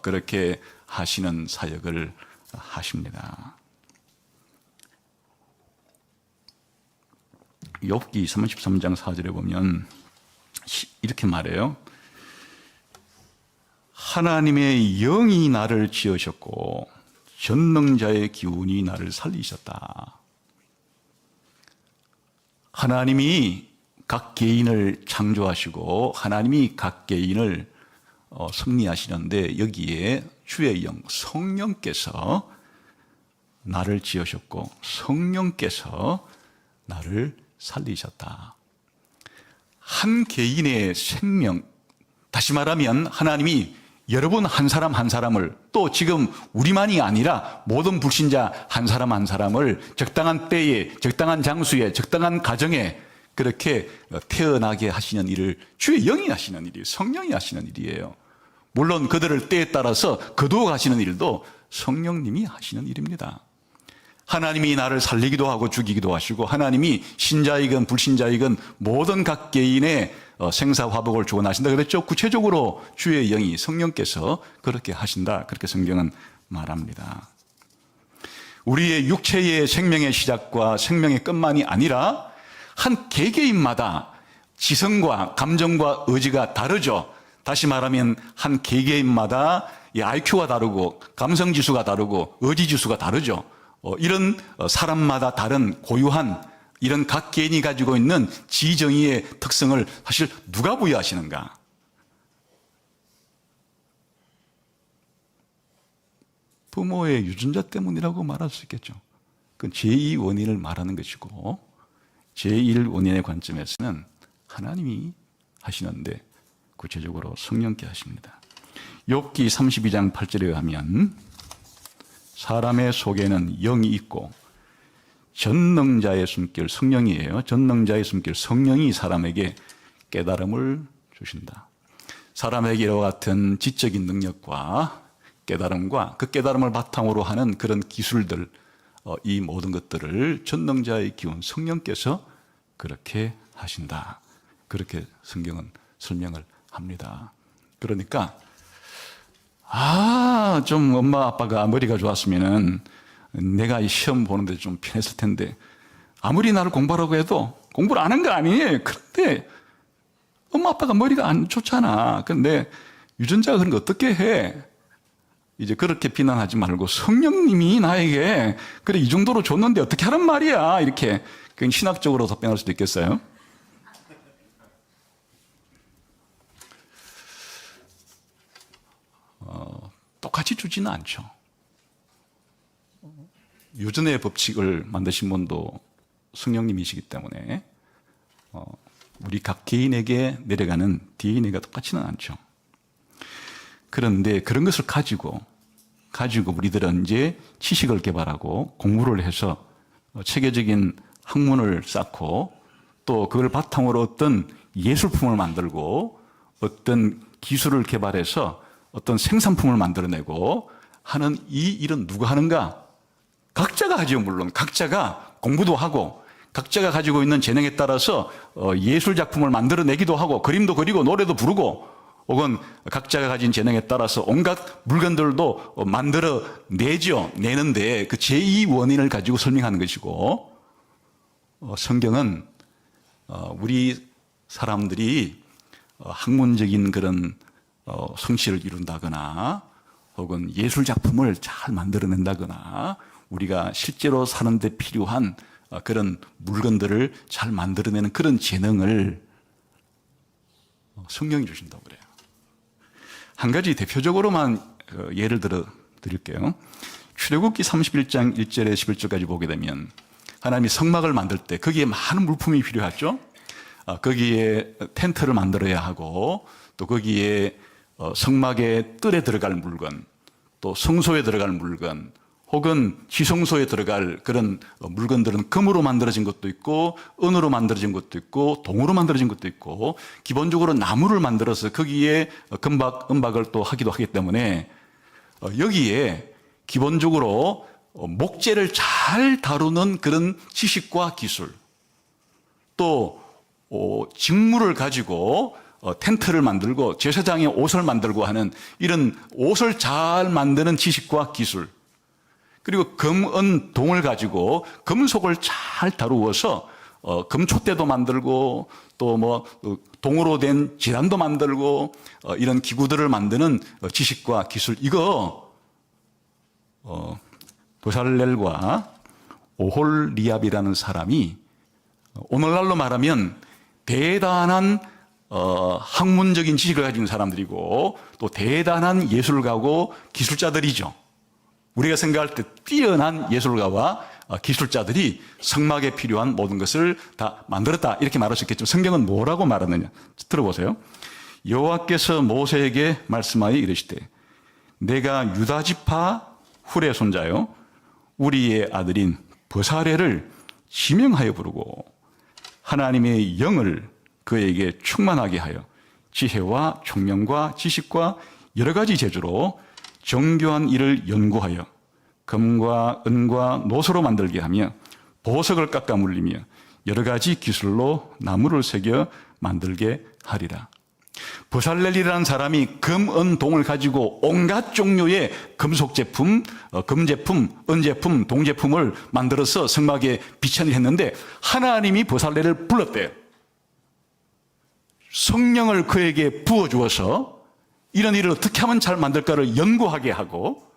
그렇게 하시는 사역을 하십니다. 욥기 33장 4절에 보면 이렇게 말해요. 하나님의 영이 나를 지으셨고 전능자의 기운이 나를 살리셨다. 하나님이 각 개인을 창조하시고 하나님이 각 개인을 섭리하시는데 여기에 주의 영 성령께서 나를 지으셨고 성령께서 나를 살리셨다. 한 개인의 생명, 다시 말하면 하나님이 여러분 한 사람 한 사람을, 또 지금 우리만이 아니라 모든 불신자 한 사람 한 사람을 적당한 때에, 적당한 장소에, 적당한 가정에 그렇게 태어나게 하시는 일을 주의 영이 하시는 일이에요. 성령이 하시는 일이에요. 물론 그들을 때에 따라서 거두어 가시는 일도 성령님이 하시는 일입니다. 하나님이 나를 살리기도 하고 죽이기도 하시고, 하나님이 신자이건 불신자이건 모든 각 개인의 생사화복을 주관하신다 그랬죠. 구체적으로 주의 영이 성령께서 그렇게 하신다, 그렇게 성경은 말합니다. 우리의 육체의 생명의 시작과 생명의 끝만이 아니라 한 개개인마다 지성과 감정과 의지가 다르죠. 다시 말하면 한 개개인마다 IQ가 다르고 감성지수가 다르고 의지지수가 다르죠. 이런 사람마다 다른 고유한 이런 각 개인이 가지고 있는 지정의의 특성을 사실 누가 부여하시는가? 부모의 유전자 때문이라고 말할 수 있겠죠. 그건 제2 원인을 말하는 것이고, 제1 원인의 관점에서는 하나님이 하시는데 구체적으로 성령께 하십니다. 욥기 32장 8절에 가면 사람의 속에는 영이 있고 전능자의 숨길, 성령이에요. 전능자의 숨길, 성령이 사람에게 깨달음을 주신다. 사람에게 이와 같은 지적인 능력과 깨달음과 그 깨달음을 바탕으로 하는 그런 기술들, 이 모든 것들을 전능자의 기운, 성령께서 그렇게 하신다. 그렇게 성경은 설명을 합니다. 그러니까 좀 엄마 아빠가 머리가 좋았으면은 내가 이 시험 보는데 좀 편했을 텐데, 아무리 나를 공부하라고 해도 공부를 안 한 거 아니에요. 그런데 엄마 아빠가 머리가 안 좋잖아. 근데 유전자가 그런 거 어떻게 해? 이제 그렇게 비난하지 말고 성령님이 나에게 그래 이 정도로 줬는데 어떻게 하란 말이야. 이렇게 신학적으로 답변할 수도 있겠어요. 똑같이 주지는 않죠. 유전의 법칙을 만드신 분도 성령님이시기 때문에 우리 각 개인에게 내려가는 DNA가 똑같지는 않죠. 그런데 그런 것을 가지고 우리들은 이제 지식을 개발하고 공부를 해서 체계적인 학문을 쌓고 또 그걸 바탕으로 어떤 예술품을 만들고 어떤 기술을 개발해서 어떤 생산품을 만들어내고 하는 이 일은 누가 하는가? 각자가 하죠. 물론 각자가 공부도 하고 각자가 가지고 있는 재능에 따라서 예술 작품을 만들어내기도 하고 그림도 그리고 노래도 부르고, 혹은 각자가 가진 재능에 따라서 온갖 물건들도 만들어내죠. 내는데 그 제2 원인을 가지고 설명하는 것이고, 성경은 우리 사람들이 학문적인 그런 성취를 이룬다거나 혹은 예술 작품을 잘 만들어낸다거나 우리가 실제로 사는데 필요한 그런 물건들을 잘 만들어내는 그런 재능을 성령이 주신다고 그래요. 한 가지 대표적으로만 예를 들어 드릴게요. 출애굽기 31장 1절에 11절까지 보게 되면 하나님이 성막을 만들 때 거기에 많은 물품이 필요하죠. 거기에 텐트를 만들어야 하고 또 거기에 성막의 뜰에 들어갈 물건, 또 성소에 들어갈 물건, 혹은 지성소에 들어갈 그런 물건들은 금으로 만들어진 것도 있고 은으로 만들어진 것도 있고 동으로 만들어진 것도 있고 기본적으로 나무를 만들어서 거기에 은박을 또 하기도 하기 때문에 여기에 기본적으로 목재를 잘 다루는 그런 지식과 기술, 또 직물을 가지고 텐트를 만들고 제사장의 옷을 만들고 하는 이런 옷을 잘 만드는 지식과 기술, 그리고 금, 은, 동을 가지고 금속을 잘 다루어서 금촛대도 만들고 또 동으로 된 지단도 만들고 이런 기구들을 만드는 지식과 기술, 이거 도살렐과 오홀리압이라는 사람이 오늘날로 말하면 대단한 학문적인 지식을 가진 사람들이고 또 대단한 예술가고 기술자들이죠. 우리가 생각할 때 뛰어난 예술가와 기술자들이 성막에 필요한 모든 것을 다 만들었다 이렇게 말할 수 있겠지만 성경은 뭐라고 말하느냐 들어보세요. 여호와께서 모세에게 말씀하여 이르시되 내가 유다 지파 훌의 손자요 우리의 아들인 버사레를 지명하여 부르고 하나님의 영을 그에게 충만하게 하여 지혜와 총명과 지식과 여러 가지 재주로 정교한 일을 연구하여 금과 은과 노소로 만들게 하며 보석을 깎아 물리며 여러 가지 기술로 나무를 새겨 만들게 하리라. 버살렐이라는 사람이 금, 은, 동을 가지고 온갖 종류의 금속 제품, 금 제품, 은 제품, 동 제품을 만들어서 성막에 비천을 했는데 하나님이 버살렐을 불렀대요. 성령을 그에게 부어주어서 이런 일을 어떻게 하면 잘 만들까를 연구하게 하고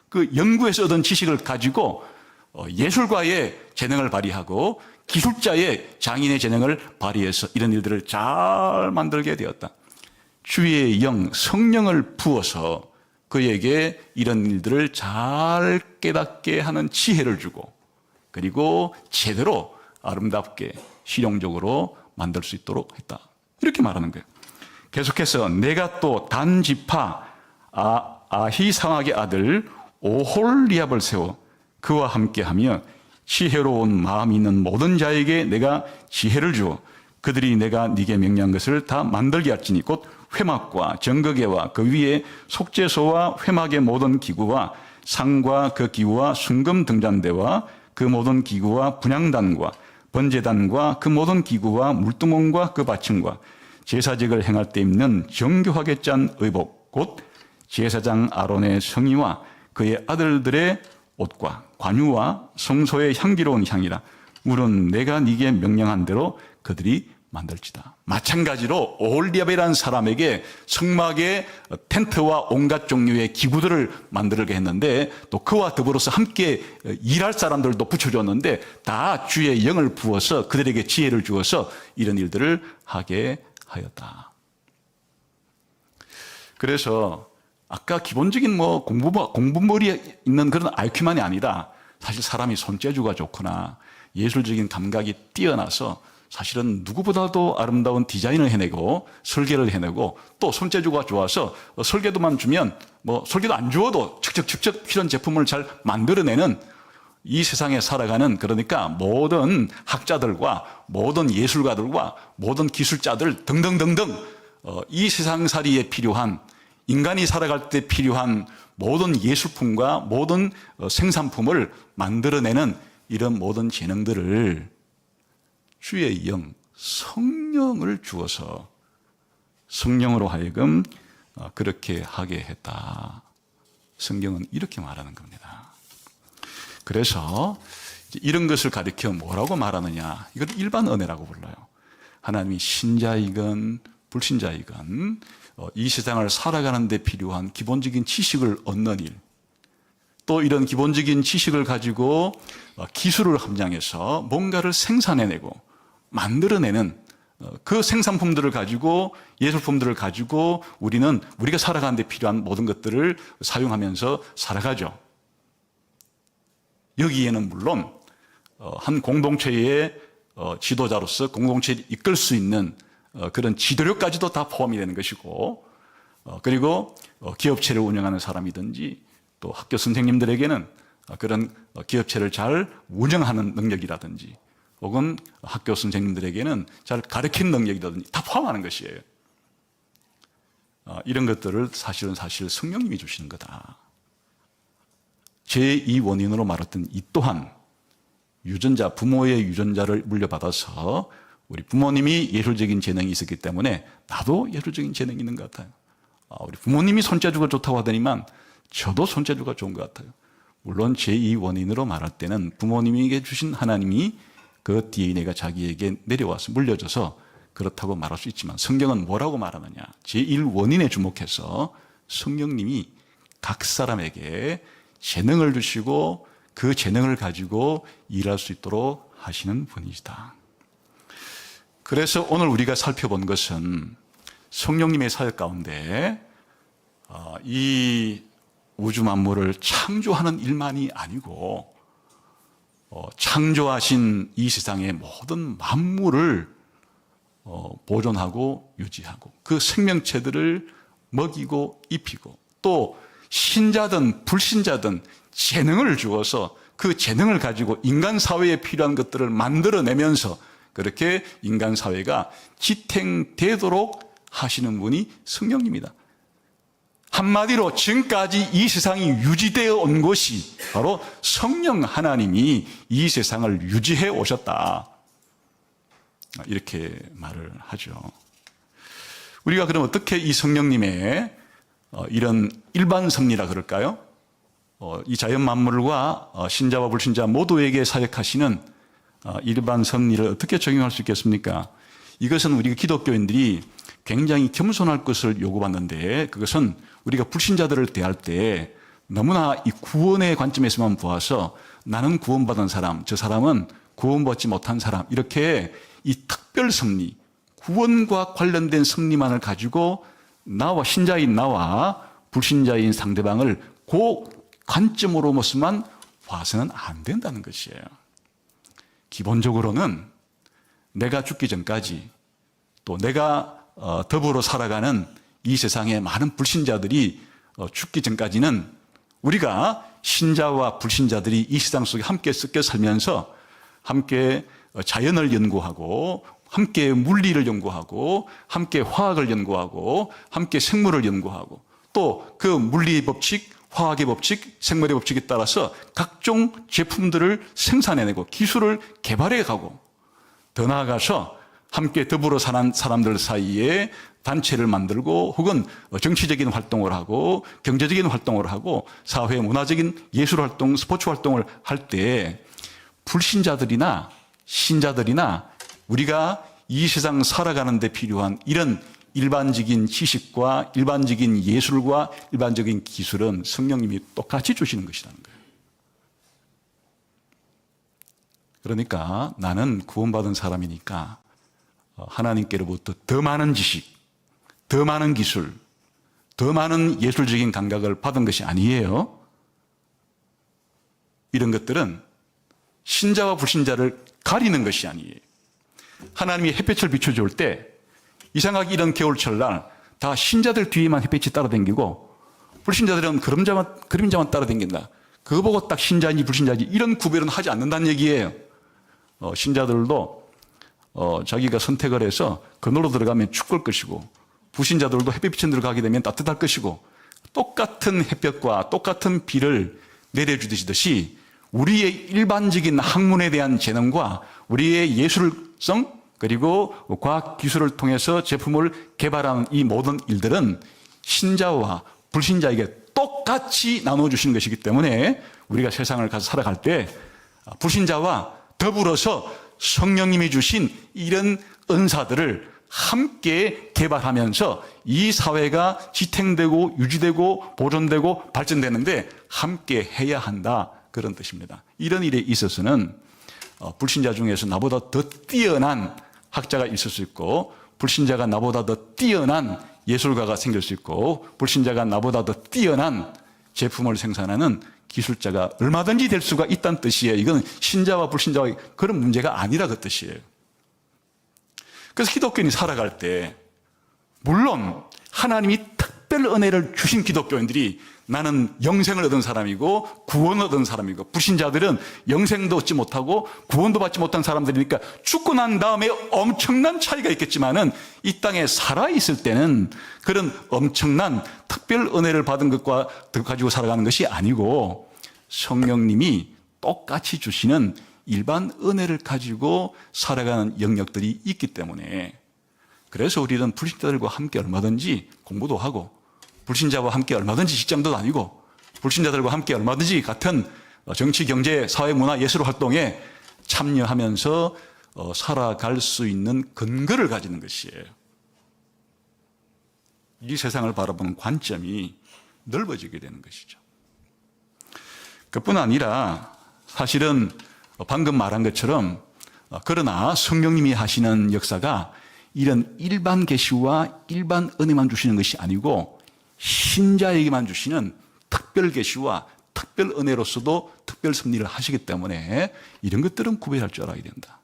그 연구에서 얻은 지식을 가지고 예술가의 재능을 발휘하고 기술자의 장인의 재능을 발휘해서 이런 일들을 잘 만들게 되었다. 주의 영, 성령을 부어서 그에게 이런 일들을 잘 깨닫게 하는 지혜를 주고 그리고 제대로 아름답게 실용적으로 만들 수 있도록 했다. 이렇게 말하는 거예요. 계속해서 내가 또 단 지파 아히상학의 아들 오홀리압을 세워 그와 함께하며 지혜로운 마음이 있는 모든 자에게 내가 지혜를 주어 그들이 내가 네게 명령한 것을 다 만들게 할지니 곧 회막과 정거개와 그 위에 속죄소와 회막의 모든 기구와 상과 그 기구와 순금 등잔대와 그 모든 기구와 분향단과 번제단과 그 모든 기구와 물두멍과 그 받침과 제사직을 행할 때 입는 정교하게 짠 의복 곧 제사장 아론의 성의와 그의 아들들의 옷과 관유와 성소의 향기로운 향이라 물은 내가 네게 명령한 대로 그들이 만들지다. 마찬가지로 오홀리압이라는 사람에게 성막의 텐트와 온갖 종류의 기구들을 만들게 했는데 또 그와 더불어서 함께 일할 사람들도 붙여줬는데 다 주의 영을 부어서 그들에게 지혜를 주어서 이런 일들을 하게 하였다. 그래서 아까 기본적인 공부머리에 있는 그런 IQ만이 아니라 사실 사람이 손재주가 좋거나 예술적인 감각이 뛰어나서 사실은 누구보다도 아름다운 디자인을 해내고 설계를 해내고 또 손재주가 좋아서 설계도만 주면 설계도 안 주어도 척척 필요한 제품을 잘 만들어내는 이 세상에 살아가는 그러니까 모든 학자들과 모든 예술가들과 모든 기술자들 등등등등 이 세상살이에 필요한 인간이 살아갈 때 필요한 모든 예술품과 모든 생산품을 만들어내는 이런 모든 재능들을 주의 영, 성령을 주어서 성령으로 하여금 그렇게 하게 했다. 성경은 이렇게 말하는 겁니다. 그래서 이런 것을 가리켜 뭐라고 말하느냐. 이걸 일반 은혜라고 불러요. 하나님이 신자이건 불신자이건 이 세상을 살아가는 데 필요한 기본적인 지식을 얻는 일, 또 이런 기본적인 지식을 가지고 기술을 함양해서 뭔가를 생산해내고 만들어내는 그 생산품들을 가지고 예술품들을 가지고 우리가 살아가는 데 필요한 모든 것들을 사용하면서 살아가죠. 여기에는 물론 한 공동체의 지도자로서 공동체를 이끌 수 있는 그런 지도력까지도 다 포함이 되는 것이고 그리고 기업체를 운영하는 사람이든지 또 학교 선생님들에게는 그런 기업체를 잘 운영하는 능력이라든지 혹은 학교 선생님들에게는 잘 가르치는 능력이라든지 다 포함하는 것이에요. 이런 것들을 사실 성령님이 주시는 거다. 제2원인으로 말했던 이 또한 유전자, 부모의 유전자를 물려받아서 우리 부모님이 예술적인 재능이 있었기 때문에 나도 예술적인 재능이 있는 것 같아요. 우리 부모님이 손재주가 좋다고 하더니만 저도 손재주가 좋은 것 같아요. 물론 제2원인으로 말할 때는 부모님에게 주신 하나님이 그 DNA가 자기에게 내려와서 물려져서 그렇다고 말할 수 있지만 성경은 뭐라고 말하느냐. 제1원인에 주목해서 성령님이 각 사람에게 재능을 주시고 그 재능을 가지고 일할 수 있도록 하시는 분이시다. 그래서 오늘 우리가 살펴본 것은 성령님의 사역 가운데 이 우주 만물을 창조하는 일만이 아니고 창조하신 이 세상의 모든 만물을 보존하고 유지하고 그 생명체들을 먹이고 입히고 또 신자든 불신자든 재능을 주어서 그 재능을 가지고 인간 사회에 필요한 것들을 만들어내면서 그렇게 인간 사회가 지탱되도록 하시는 분이 성령님이다. 한마디로 지금까지 이 세상이 유지되어 온 것이 바로 성령 하나님이 이 세상을 유지해 오셨다. 이렇게 말을 하죠. 우리가 그럼 어떻게 이 성령님의 이런 일반 섭리라 그럴까요? 이 자연 만물과 신자와 불신자 모두에게 사역하시는 일반 섭리를 어떻게 적용할 수 있겠습니까? 이것은 우리 기독교인들이 굉장히 겸손할 것을 요구받는데 그것은 우리가 불신자들을 대할 때 너무나 이 구원의 관점에서만 보아서 나는 구원받은 사람, 저 사람은 구원받지 못한 사람 이렇게 이 특별 섭리, 구원과 관련된 섭리만을 가지고 나와 신자인 나와 불신자인 상대방을 그 관점으로만 봐서는 안 된다는 것이에요. 기본적으로는 내가 죽기 전까지 또 내가 더불어 살아가는 이 세상의 많은 불신자들이 죽기 전까지는 우리가 신자와 불신자들이 이 세상 속에 함께 섞여 살면서 함께 자연을 연구하고 함께 물리를 연구하고 함께 화학을 연구하고 함께 생물을 연구하고 또 그 물리의 법칙, 화학의 법칙, 생물의 법칙에 따라서 각종 제품들을 생산해내고 기술을 개발해가고 더 나아가서 함께 더불어 사는 사람들 사이에 단체를 만들고 혹은 정치적인 활동을 하고 경제적인 활동을 하고 사회 문화적인 예술 활동, 스포츠 활동을 할 때 불신자들이나 신자들이나 우리가 이 세상 살아가는 데 필요한 이런 일반적인 지식과 일반적인 예술과 일반적인 기술은 성령님이 똑같이 주시는 것이라는 거예요. 그러니까 나는 구원받은 사람이니까 하나님께로부터 더 많은 지식, 더 많은 기술, 더 많은 예술적인 감각을 받은 것이 아니에요. 이런 것들은 신자와 불신자를 가리는 것이 아니에요. 하나님이 햇볕을 비춰줄 때 이상하게 이런 겨울철날 다 신자들 뒤에만 햇빛이 따라다니고 불신자들은 그림자만 따라다닌다. 그거 보고 딱 신자인지 불신자인지 이런 구별은 하지 않는다는 얘기예요. 신자들도 자기가 선택을 해서 그늘로 들어가면 춥을 것이고 불신자들도 햇빛 비친 데로 가게 되면 따뜻할 것이고 똑같은 햇볕과 똑같은 비를 내려주듯이 우리의 일반적인 학문에 대한 재능과 우리의 예술성 그리고 과학기술을 통해서 제품을 개발하는 이 모든 일들은 신자와 불신자에게 똑같이 나눠주시는 것이기 때문에 우리가 세상을 가서 살아갈 때 불신자와 더불어서 성령님이 주신 이런 은사들을 함께 개발하면서 이 사회가 지탱되고 유지되고 보존되고 발전되는데 함께 해야 한다. 그런 뜻입니다. 이런 일에 있어서는 불신자 중에서 나보다 더 뛰어난 학자가 있을 수 있고 불신자가 나보다 더 뛰어난 예술가가 생길 수 있고 불신자가 나보다 더 뛰어난 제품을 생산하는 기술자가 얼마든지 될 수가 있다는 뜻이에요. 이건 신자와 불신자와 그런 문제가 아니라 그 뜻이에요. 그래서 기독교인이 살아갈 때 물론 하나님이 특별 은혜를 주신 기독교인들이 나는 영생을 얻은 사람이고 구원을 얻은 사람이고 불신자들은 영생도 얻지 못하고 구원도 받지 못한 사람들이니까 죽고 난 다음에 엄청난 차이가 있겠지만은 이 땅에 살아있을 때는 그런 엄청난 특별 은혜를 받은 것과 가지고 살아가는 것이 아니고 성령님이 똑같이 주시는 일반 은혜를 가지고 살아가는 영역들이 있기 때문에 그래서 우리는 불신자들과 함께 얼마든지 공부도 하고 불신자와 함께 얼마든지 직장도 다니고 불신자들과 함께 얼마든지 같은 정치, 경제, 사회, 문화, 예술 활동에 참여하면서 살아갈 수 있는 근거를 가지는 것이에요. 이 세상을 바라보는 관점이 넓어지게 되는 것이죠. 그뿐 아니라 사실은 방금 말한 것처럼 그러나 성령님이 하시는 역사가 이런 일반 계시와 일반 은혜만 주시는 것이 아니고 신자에게만 주시는 특별 계시와 특별 은혜로서도 특별 섭리를 하시기 때문에 이런 것들은 구별할 줄 알아야 된다.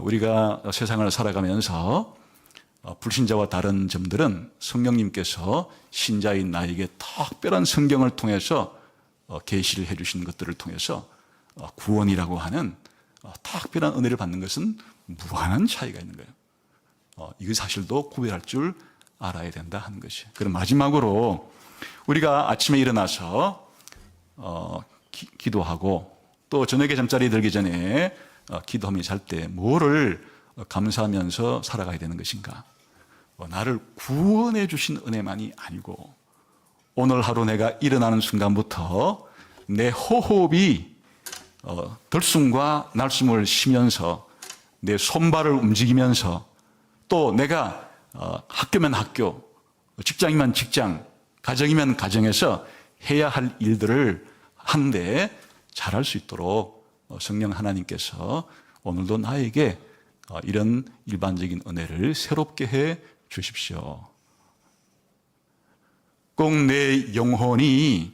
우리가 세상을 살아가면서 불신자와 다른 점들은 성령님께서 신자인 나에게 특별한 성경을 통해서 계시를 해주시는 것들을 통해서 구원이라고 하는 특별한 은혜를 받는 것은 무한한 차이가 있는 거예요. 이거 사실도 구별할 줄 알아야 된다 하는 것이. 그럼 마지막으로 우리가 아침에 일어나서 기도하고 또 저녁에 잠자리 들기 전에 기도하며 잘 때 뭐를 감사하면서 살아가야 되는 것인가? 나를 구원해 주신 은혜만이 아니고 오늘 하루 내가 일어나는 순간부터 내 호흡이 들숨과 날숨을 쉬면서 내 손발을 움직이면서 또 내가 학교면 학교, 직장이면 직장, 가정이면 가정에서 해야 할 일들을 하는데 잘할 수 있도록 성령 하나님께서 오늘도 나에게 이런 일반적인 은혜를 새롭게 해 주십시오. 꼭 내 영혼이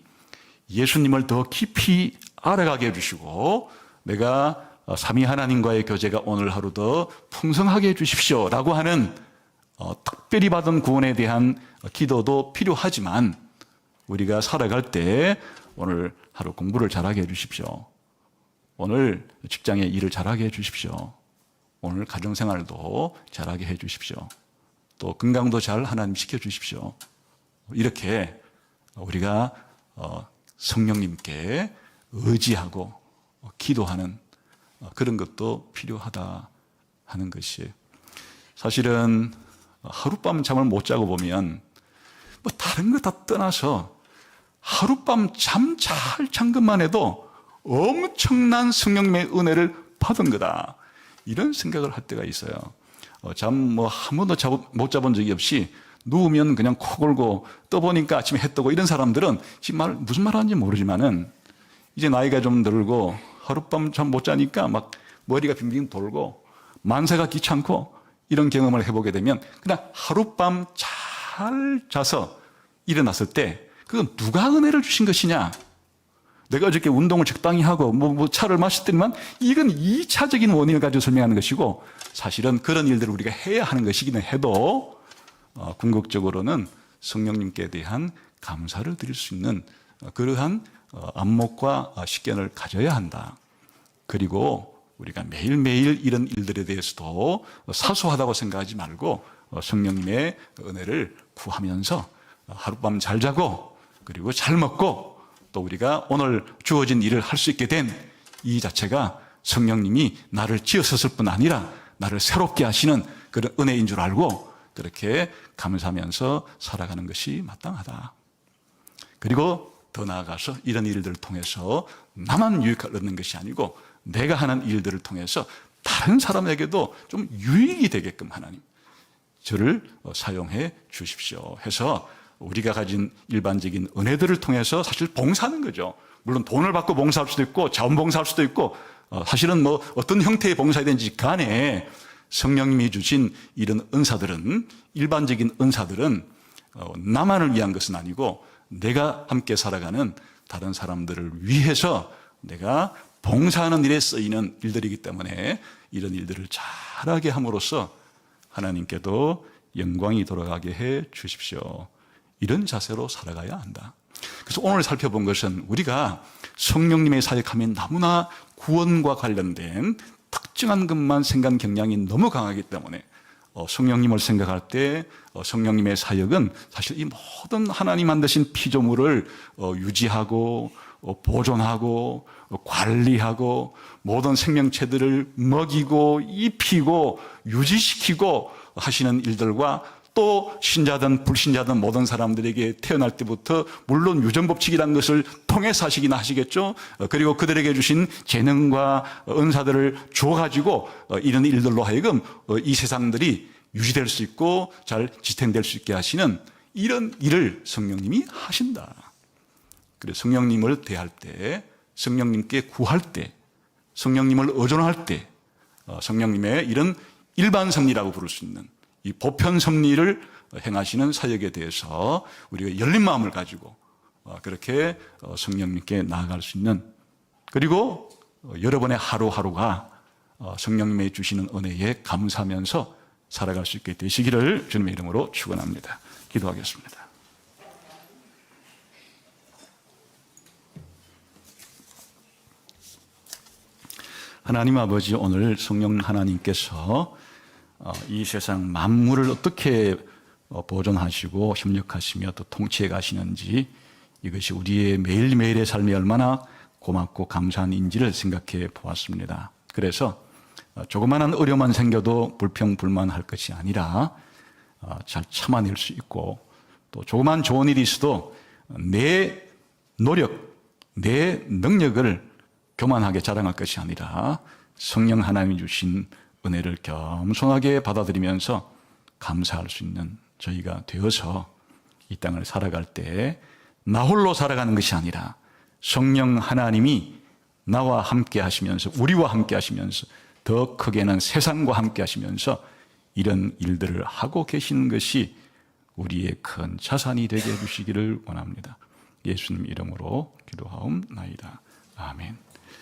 예수님을 더 깊이 알아가게 해주시고 내가 삼위 하나님과의 교제가 오늘 하루 더 풍성하게 해주십시오 라고 하는 특별히 받은 구원에 대한 기도도 필요하지만 우리가 살아갈 때 오늘 하루 공부를 잘하게 해주십시오. 오늘 직장에 일을 잘하게 해주십시오. 오늘 가정생활도 잘하게 해주십시오. 또 건강도 잘 하나님 시켜주십시오. 이렇게 우리가 성령님께 의지하고 기도하는 그런 것도 필요하다 하는 것이 사실은 하룻밤 잠을 못 자고 보면 뭐 다른 거 다 떠나서 하룻밤 잠 잘 잔 것만 해도 엄청난 성령님의 은혜를 받은 거다. 이런 생각을 할 때가 있어요. 잠 뭐 한 번도 못 자본 적이 없이 누우면 그냥 코 골고 떠보니까 아침에 해 뜨고 이런 사람들은 지금 무슨 말 하는지 모르지만은 이제 나이가 좀 들고 하룻밤 잠 못 자니까 막 머리가 빙빙 돌고 만세가 귀찮고 이런 경험을 해보게 되면 그냥 하룻밤 잘 자서 일어났을 때 그건 누가 은혜를 주신 것이냐? 내가 어저께 운동을 적당히 하고 뭐 차를 마셨더니만 이건 2차적인 원인을 가지고 설명하는 것이고 사실은 그런 일들을 우리가 해야 하는 것이기는 해도 궁극적으로는 성령님께 대한 감사를 드릴 수 있는 그러한 안목과 식견을 가져야 한다. 그리고 우리가 매일매일 이런 일들에 대해서도 사소하다고 생각하지 말고 성령님의 은혜를 구하면서 하룻밤 잘 자고 그리고 잘 먹고 또 우리가 오늘 주어진 일을 할 수 있게 된 이 자체가 성령님이 나를 지었었을 뿐 아니라 나를 새롭게 하시는 그런 은혜인 줄 알고 그렇게 감사하면서 살아가는 것이 마땅하다. 그리고 더 나아가서 이런 일들을 통해서 나만 유익을 얻는 것이 아니고 내가 하는 일들을 통해서 다른 사람에게도 좀 유익이 되게끔 하나님 저를 사용해 주십시오 해서 우리가 가진 일반적인 은혜들을 통해서 사실 봉사하는 거죠. 물론 돈을 받고 봉사할 수도 있고 자원봉사할 수도 있고 사실은 뭐 어떤 형태의 봉사이든지 간에 성령님이 주신 이런 은사들은 일반적인 은사들은 나만을 위한 것은 아니고 내가 함께 살아가는 다른 사람들을 위해서 내가 봉사하는 일에 쓰이는 일들이기 때문에 이런 일들을 잘하게 함으로써 하나님께도 영광이 돌아가게 해 주십시오. 이런 자세로 살아가야 한다. 그래서 오늘 살펴본 것은 우리가 성령님의 사역하면 너무나 구원과 관련된 특정한 것만 생각 경향이 너무 강하기 때문에 성령님을 생각할 때 성령님의 사역은 사실 이 모든 하나님 만드신 피조물을 유지하고 보존하고 관리하고 모든 생명체들을 먹이고 입히고 유지시키고 하시는 일들과 또 신자든 불신자든 모든 사람들에게 태어날 때부터 물론 유전법칙이라는 것을 통해서 하시긴 하시겠죠. 그리고 그들에게 주신 재능과 은사들을 주어가지고 이런 일들로 하여금 이 세상들이 유지될 수 있고 잘 지탱될 수 있게 하시는 이런 일을 성령님이 하신다. 그래서 성령님을 대할 때 성령님께 구할 때 성령님을 의존할 때 성령님의 이런 일반 섭리라고 부를 수 있는 이 보편 섭리를 행하시는 사역에 대해서 우리가 열린 마음을 가지고 그렇게 성령님께 나아갈 수 있는, 그리고 여러분의 하루하루가 성령님의 주시는 은혜에 감사하면서 살아갈 수 있게 되시기를 주님의 이름으로 축원합니다. 기도하겠습니다. 하나님 아버지, 오늘 성령 하나님께서 이 세상 만물을 어떻게 보존하시고 협력하시며 또 통치해 가시는지, 이것이 우리의 매일매일의 삶이 얼마나 고맙고 감사한 인지를 생각해 보았습니다. 그래서 조그마한 어려움만 생겨도 불평불만할 것이 아니라 잘 참아낼 수 있고, 또 조그만 좋은 일이 있어도 내 노력, 내 능력을 교만하게 자랑할 것이 아니라 성령 하나님이 주신 은혜를 겸손하게 받아들이면서 감사할 수 있는 저희가 되어서 이 땅을 살아갈 때 나 홀로 살아가는 것이 아니라 성령 하나님이 나와 함께 하시면서, 우리와 함께 하시면서, 더 크게는 세상과 함께 하시면서 이런 일들을 하고 계시는 것이 우리의 큰 자산이 되게 해주시기를 원합니다. 예수님 이름으로 기도하옵나이다. 아멘.